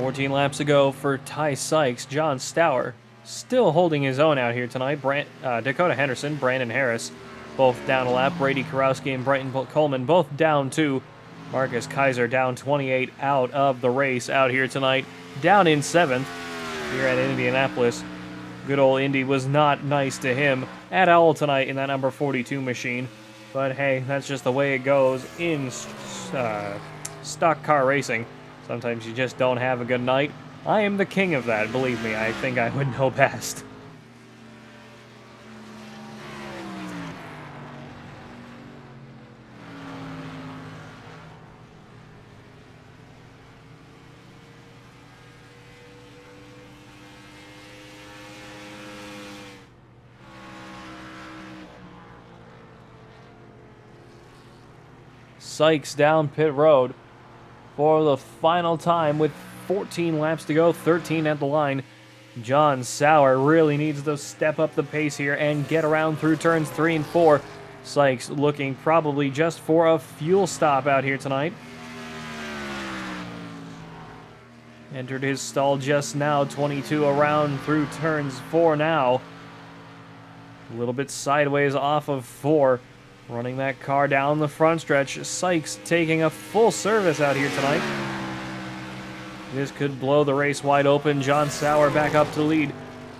14 laps to go for Ty Sykes. John Stour still holding his own out here tonight. Dakota Henderson, Brandon Harris, both down a lap. Brady Karowski and Brighton Coleman both down 2. Marcus Kaiser down 28 out of the race out here tonight. Down in 7th here at Indianapolis. Good old Indy was not nice to him at all tonight in that number 42 machine. But hey, that's just the way it goes in stock car racing. Sometimes you just don't have a good night. I am the king of that, believe me. I think I would know best. Sykes down pit road for the final time with 14 laps to go, 13 at the line. John Stour really needs to step up the pace here and get around through turns 3 and 4. Sykes looking probably just for a fuel stop out here tonight. Entered his stall just now, 22 around through turns 4 now. A little bit sideways off of 4. Running that car down the front stretch. Sykes taking a full service out here tonight. This could blow the race wide open. John Stour back up to lead.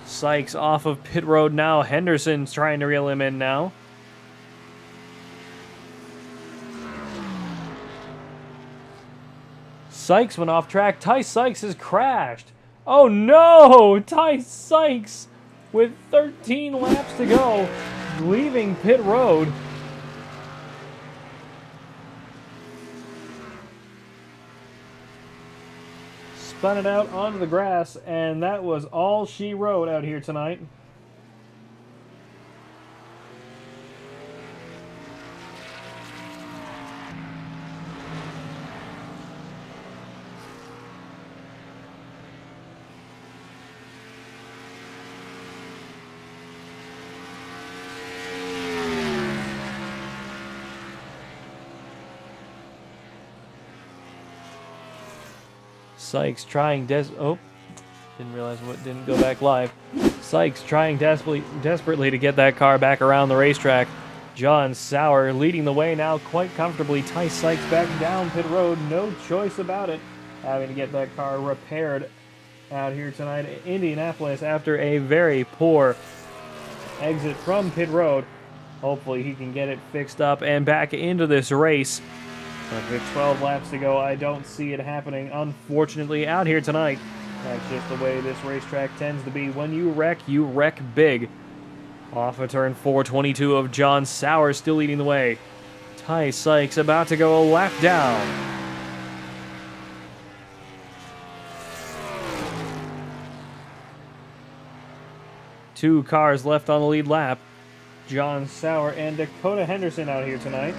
Sykes off of pit road now. Henderson's trying to reel him in now. Sykes went off track. Ty Sykes has crashed. Oh no! Ty Sykes with 13 laps to go, leaving pit road. Spun it out onto the grass, and that was all she wrote out here tonight. Sykes trying didn't realize what didn't go back live. Sykes trying desperately to get that car back around the racetrack. John Stour leading the way now quite comfortably. Ty Sykes back down pit road, no choice about it. Having to get that car repaired out here tonight at Indianapolis after a very poor exit from pit road. Hopefully he can get it fixed up and back into this race. But with 12 laps to go, I don't see it happening, unfortunately, out here tonight. That's just the way this racetrack tends to be. When you wreck big. Off of turn 422 of John Stour still leading the way. Ty Sykes about to go a lap down. Two cars left on the lead lap. John Stour and Dakota Henderson out here tonight.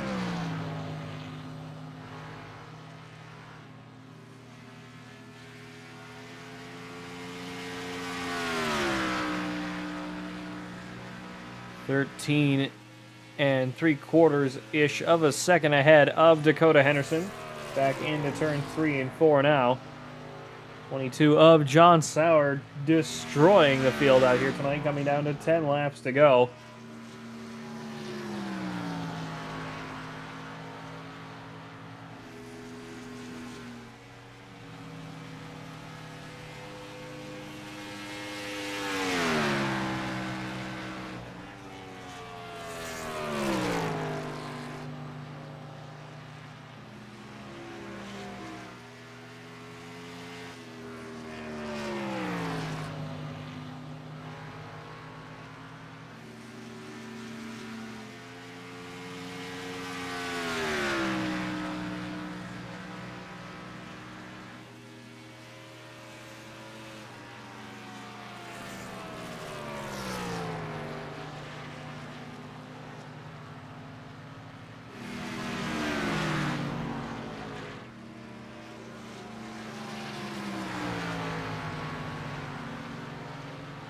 .13 3/4-ish of a second ahead of Dakota Henderson. Back into turn 3 and 4 now. 22 of John Stour destroying the field out here tonight, coming down to 10 laps to go.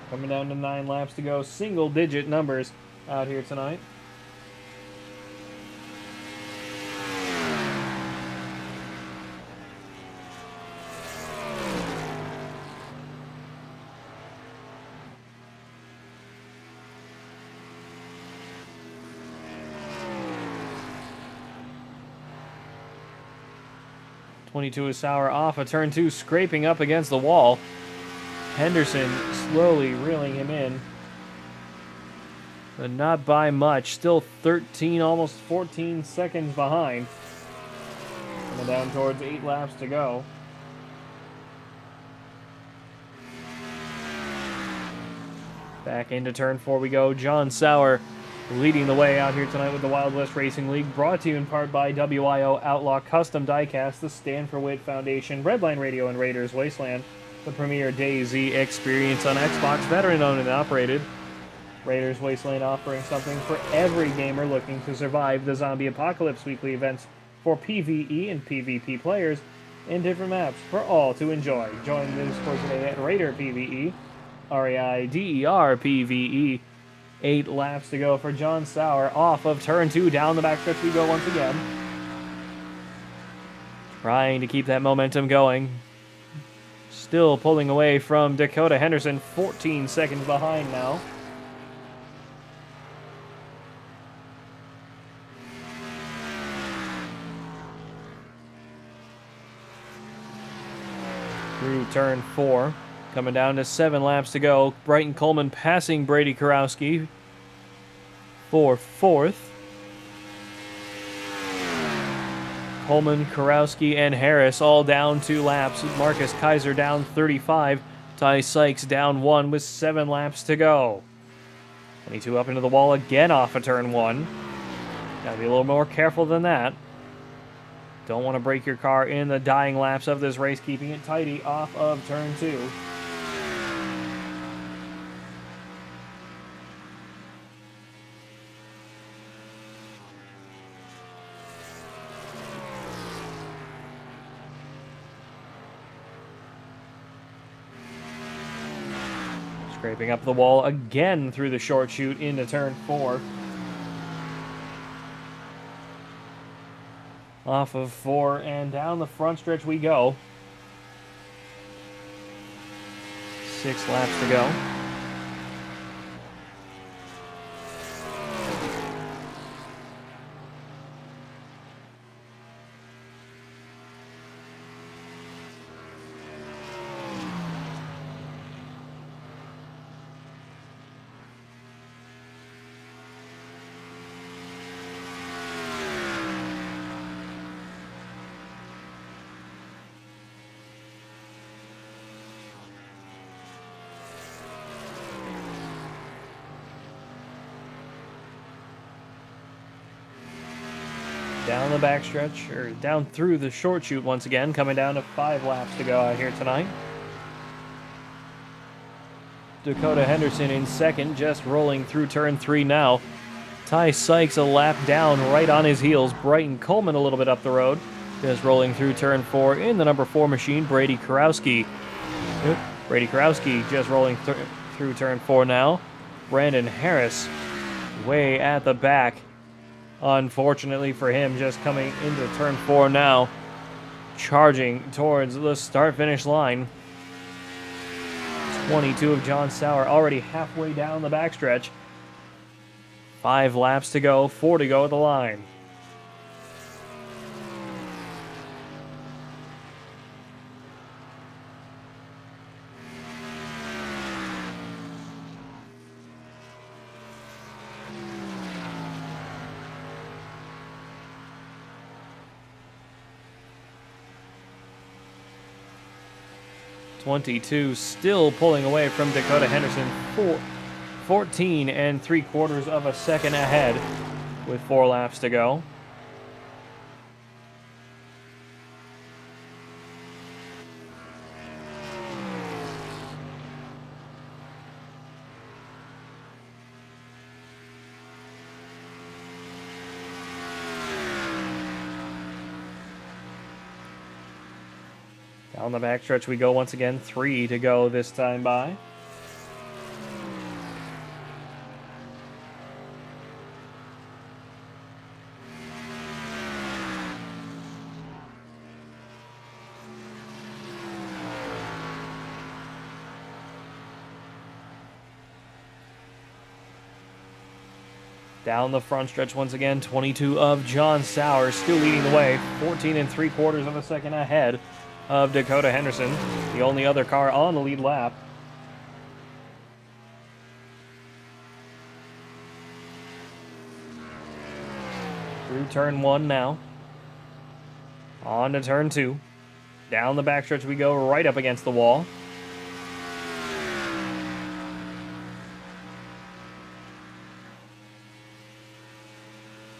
Coming down to 9 laps to go. Single-digit numbers out here tonight. 22 is Sauer off a turn 2, scraping up against the wall. Henderson slowly reeling him in, but not by much. Still 13, almost 14 seconds behind. Coming down towards 8 laps to go. Back into turn 4 we go. John Sauer leading the way out here tonight with the Wild West Racing League, brought to you in part by WIO Outlaw Custom Diecast, the Stand for Wit Foundation, Redline Radio, and Raiders Wasteland, the premier DayZ experience on Xbox, veteran-owned and operated. Raiders Wasteland offering something for every gamer looking to survive the zombie apocalypse. Weekly events for PvE and PvP players, and different maps for all to enjoy. Join the Discord today at Raider PvE, RAIDER PvE. 8 laps to go for John Sauer. Off of turn 2, down the backstretch we go once again. Trying to keep that momentum going. Still pulling away from Dakota Henderson, 14 seconds behind now. Through turn 4. Coming down to 7 laps to go. Brighton Coleman passing Brady Kurowski for 4th. Coleman, Kurowski, and Harris all down 2 laps. Marcus Kaiser down 35. Ty Sykes down 1 with 7 laps to go. 22 up into the wall again off of turn 1. Gotta be a little more careful than that. Don't want to break your car in the dying laps of this race, keeping it tidy off of turn 2. Scraping up the wall again through the short chute into turn 4. Off of 4 and down the front stretch we go. 6 laps to go. Down the backstretch, or down through the short chute once again, coming down to 5 laps to go out here tonight. Dakota Henderson in second, just rolling through turn 3 now. Ty Sykes a lap down, right on his heels. Brighton Coleman a little bit up the road, just rolling through turn 4 in the number 4 machine, Brady Kurowski. Brady Kurowski just rolling through turn 4 now. Brandon Harris way at the back. Unfortunately for him, just coming into turn 4 now, charging towards the start-finish line. 22 of John Sauer already halfway down the backstretch. 5 laps to go, 4 to go at the line. .22 still pulling away from Dakota Henderson, 14 3/4 of a second ahead with 4 laps to go. Down the backstretch we go once again, 3 to go this time by. Down the front stretch once again, 22 of John Sauer still leading the way, 14 3/4 of a second ahead of Dakota Henderson, the only other car on the lead lap. Through turn 1 now. On to turn 2. Down the backstretch we go, right up against the wall.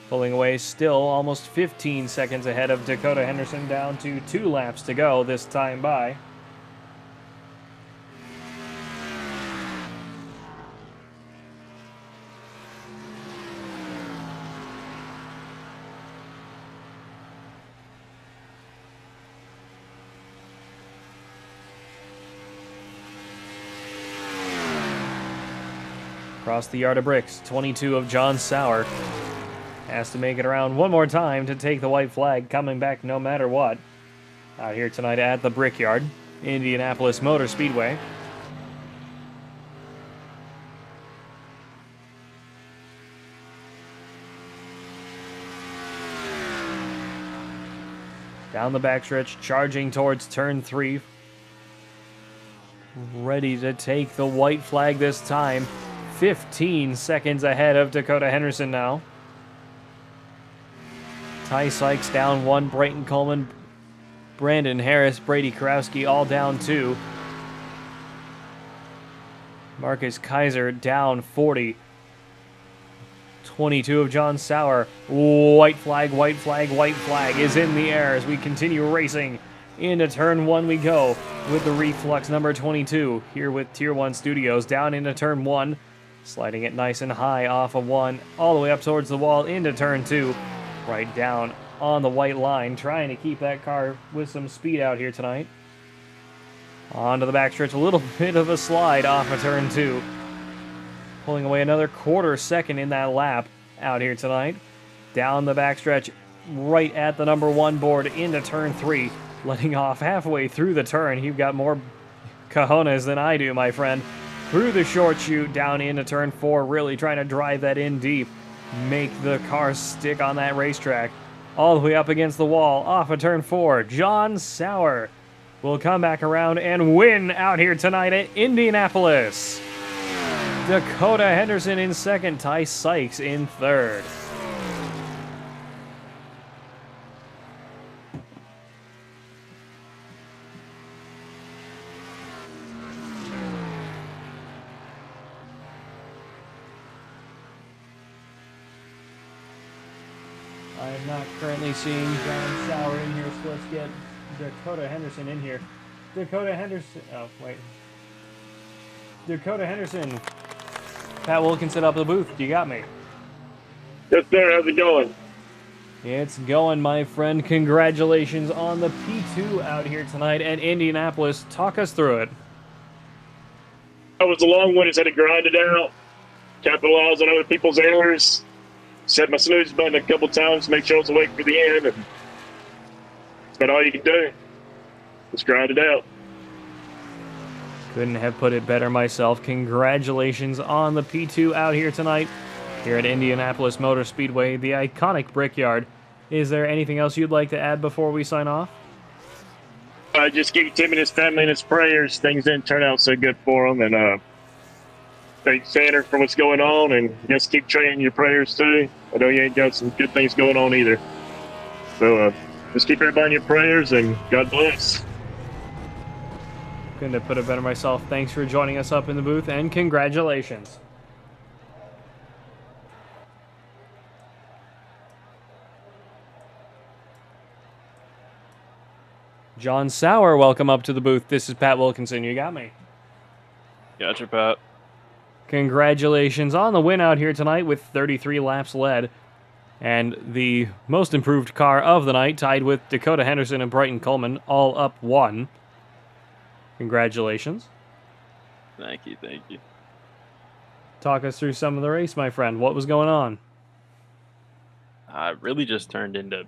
Pulling away still almost 15 seconds ahead of Dakota Henderson, down to 2 laps to go this time by. Across the yard of bricks, 22 of John Sauer has to make it around one more time to take the white flag, coming back no matter what. Out here tonight at the Brickyard, Indianapolis Motor Speedway. Down the backstretch, charging towards turn 3. Ready to take the white flag this time. 15 seconds ahead of Dakota Henderson now. Ty Sykes down 1, Brayton Coleman, Brandon Harris, Brady Karowski all down 2. Marcus Kaiser down 40. 22 of John Sauer. White flag, white flag, white flag is in the air as we continue racing. Into turn 1 we go with the Reflux number 22 here with Tier 1 Studios. Down into turn 1, sliding it nice and high off of 1, all the way up towards the wall into turn 2. Right down on the white line, trying to keep that car with some speed out here tonight. Onto the backstretch, a little bit of a slide off of turn 2. Pulling away another quarter second in that lap out here tonight. Down the backstretch, right at the number 1 board into turn 3. Letting off halfway through the turn. You've got more cojones than I do, my friend. Through the short chute, down into turn 4, really trying to drive that in deep. Make the car stick on that racetrack. All the way up against the wall, off of turn 4. John Sauer will come back around and win out here tonight at Indianapolis. Dakota Henderson in second, Ty Sykes in third. I am not currently seeing John Sauer in here, so let's get Dakota Henderson in here. Dakota Henderson, oh, wait. Dakota Henderson. Pat Wilkinson up the booth. You got me. Yes, sir. How's it going? It's going, my friend. Congratulations on the P2 out here tonight at Indianapolis. Talk us through it. I was a long one. Just had to grind it out, capitalize on other people's errors, set my snooze button a couple times to make sure I was awake for the end. And that's about all you can do. Just grind it out. Couldn't have put it better myself. Congratulations on the P2 out here tonight here at Indianapolis Motor Speedway, the iconic Brickyard. Is there anything else you'd like to add before we sign off? Just keep Tim and his family in his prayers. Things didn't turn out so good for them. And thank Tanner for what's going on. And just keep training your prayers, too. I know you ain't got some good things going on either. So just keep everybody in your prayers, and God bless. Couldn't have put it better myself. Thanks for joining us up in the booth, and congratulations. John Sauer, welcome up to the booth. This is Pat Wilkinson. You got me. Gotcha, Pat. Congratulations on the win out here tonight with 33 laps led. And the most improved car of the night, tied with Dakota Henderson and Brighton Coleman, all up 1. Congratulations. Thank you, thank you. Talk us through some of the race, my friend. What was going on? It really just turned into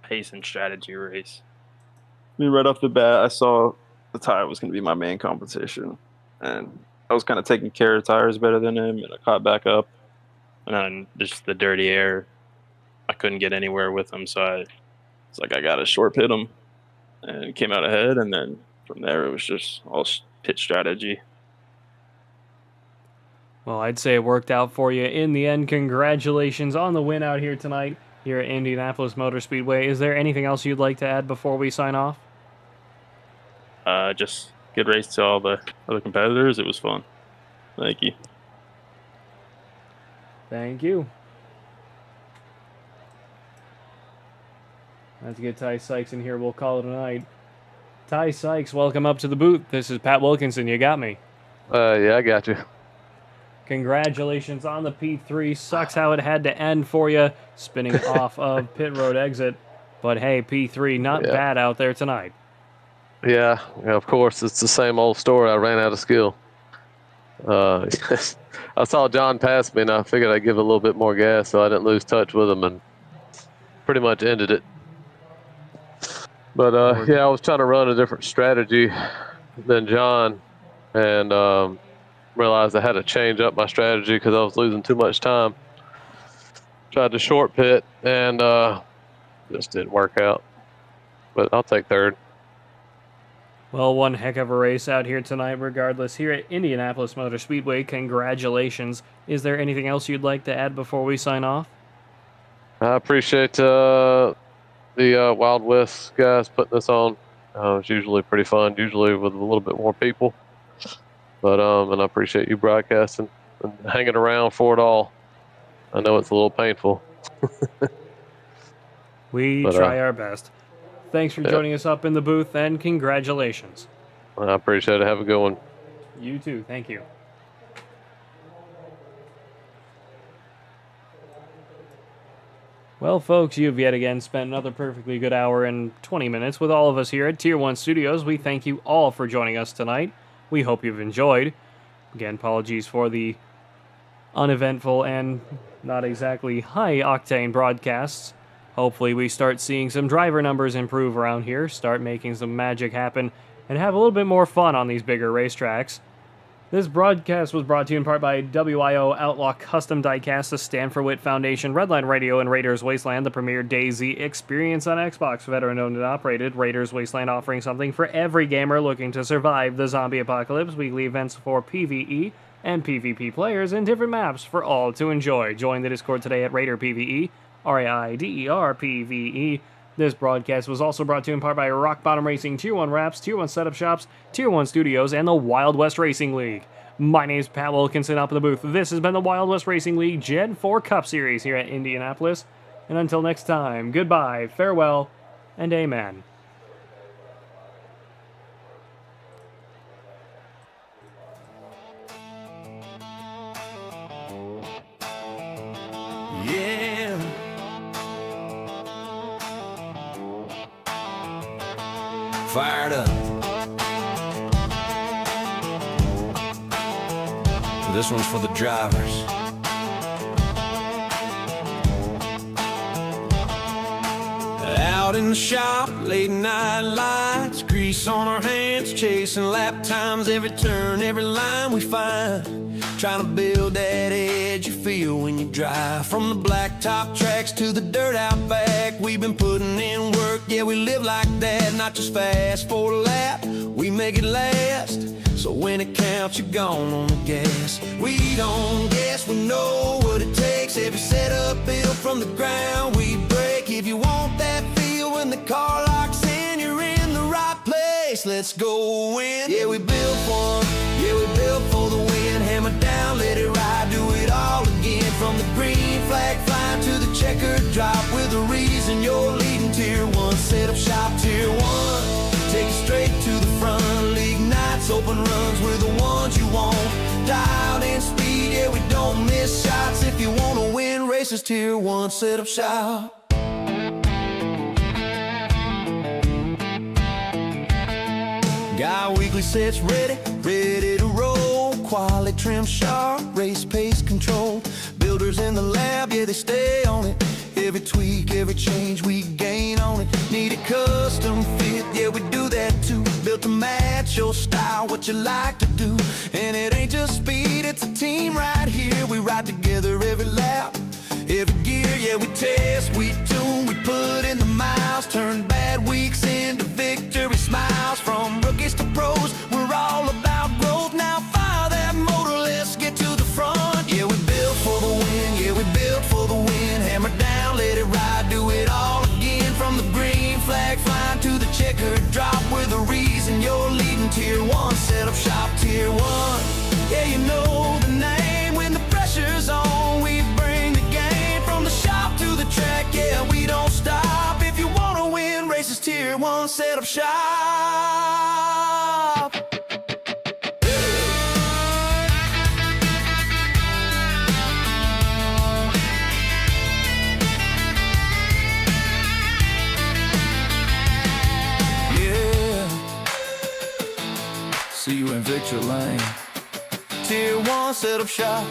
pace and strategy race. I mean, right off the bat, I saw the tire was going to be my main competition. And I was kind of taking care of tires better than him, and I caught back up. and then just the dirty air. I couldn't get anywhere with him, so it's like I got to short pit him, and came out ahead, and then from there it was just all pit strategy. Well, I'd say it worked out for you in the end. Congratulations on the win out here tonight here at Indianapolis Motor Speedway. Is there anything else you'd like to add before we sign off? Just good race to all the other competitors. It was fun. Thank you. Thank you. Let's get Ty Sykes in here. We'll call it a night. Ty Sykes, welcome up to the booth. This is Pat Wilkinson. You got me. Yeah, I got you. Congratulations on the P3. Sucks how it had to end for you, spinning off of pit road exit. But hey, P3, not bad out there tonight. Yeah, of course, it's the same old story. I ran out of skill. I saw John pass me, and I figured I'd give it a little bit more gas so I didn't lose touch with him, and pretty much ended it. But, yeah, I was trying to run a different strategy than John, and realized I had to change up my strategy because I was losing too much time. Tried to short pit, and just didn't work out. But I'll take third. Well, one heck of a race out here tonight, regardless. Here at Indianapolis Motor Speedway, congratulations. Is there anything else you'd like to add before we sign off? I appreciate the Wild West guys putting this on. It's usually pretty fun, usually with a little bit more people. But and I appreciate you broadcasting and hanging around for it all. I know it's a little painful. We try our best. Thanks for joining us up in the booth, and congratulations. I appreciate it. Have a good one. You too. Thank you. Well, folks, you've yet again spent another perfectly good hour and 20 minutes with all of us here at Tier 1 Studios. We thank you all for joining us tonight. We hope you've enjoyed. Again, apologies for the uneventful and not exactly high-octane broadcasts. Hopefully we start seeing some driver numbers improve around here, start making some magic happen, and have a little bit more fun on these bigger racetracks. This broadcast was brought to you in part by WIO Outlaw Custom Diecast, the Stanford Witt Foundation, Redline Radio, and Raiders Wasteland, the premier DayZ experience on Xbox, veteran-owned and operated. Raiders Wasteland offering something for every gamer looking to survive the zombie apocalypse. Weekly events for PvE and PvP players and different maps for all to enjoy. Join the Discord today at Raider PvE. RAIDER PvE. This broadcast was also brought to you in part by Rock Bottom Racing, Tier 1 Wraps, Tier 1 Setup Shops, Tier 1 Studios, and the Wild West Racing League. My name is Pat Wilkinson up in the booth. This has been the Wild West Racing League Gen 4 Cup Series here at Indianapolis. And until next time, goodbye, farewell, and amen. Yeah. Fired up. This one's for the drivers. Out in the shop, late night lights, grease on our hands, chasing lap times, every turn, every line we find. Trying to build that edge you feel when you drive. From the blacktop tracks to the dirt out back, we've been putting in work, yeah, we live like that. Not just fast for a lap, we make it last. So when it counts, you're gone on the gas. We don't guess, we know what it takes. Every setup built from the ground, we break. If you want that feel when the car locks in, you're in the right place. Let's go win. Yeah, we built one. Yeah, we built for the win. Hammer down, let it ride, do it all again. From the green flag flying to the checkered drop, with a reason you're leading Tier 1. Setup shop Tier 1. Take it straight to the front. League nights, open runs, we're the ones you want. Dialed in speed, yeah, we don't miss shots. If you want to win races, Tier 1 setup shop. Got weekly sets ready, ready to roll. Quality trim sharp, race pace control. Builders in the lab, yeah, they stay on it. Every tweak, every change, we gain on it. Need a custom fit, yeah, we do that too. Built to match your style, what you like to do. And it ain't just speed, speed, it's a team right here. We ride together every lap, every gear, yeah, we test, we tune, we put in the miles, turn bad weeks into victory smiles. From rookies to pros, we're all about growth. Now fire that motor, let's get to the front. Yeah, we built for the win, yeah, we built for the win. Hammer down, let it ride, do it all again. From the green flag flying to the checkered drop, we're the reason you're leading Tier 1. Set up shop, Tier 1. Yeah, you know the name. When the pressure's on, we bring the game. From the shop to the track, yeah, we don't stop. If you wanna win races, Tier 1, set up shop. Yeah, see you in Victor Lane. Tier 1, set up shop.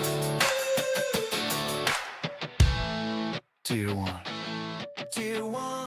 Tier 1.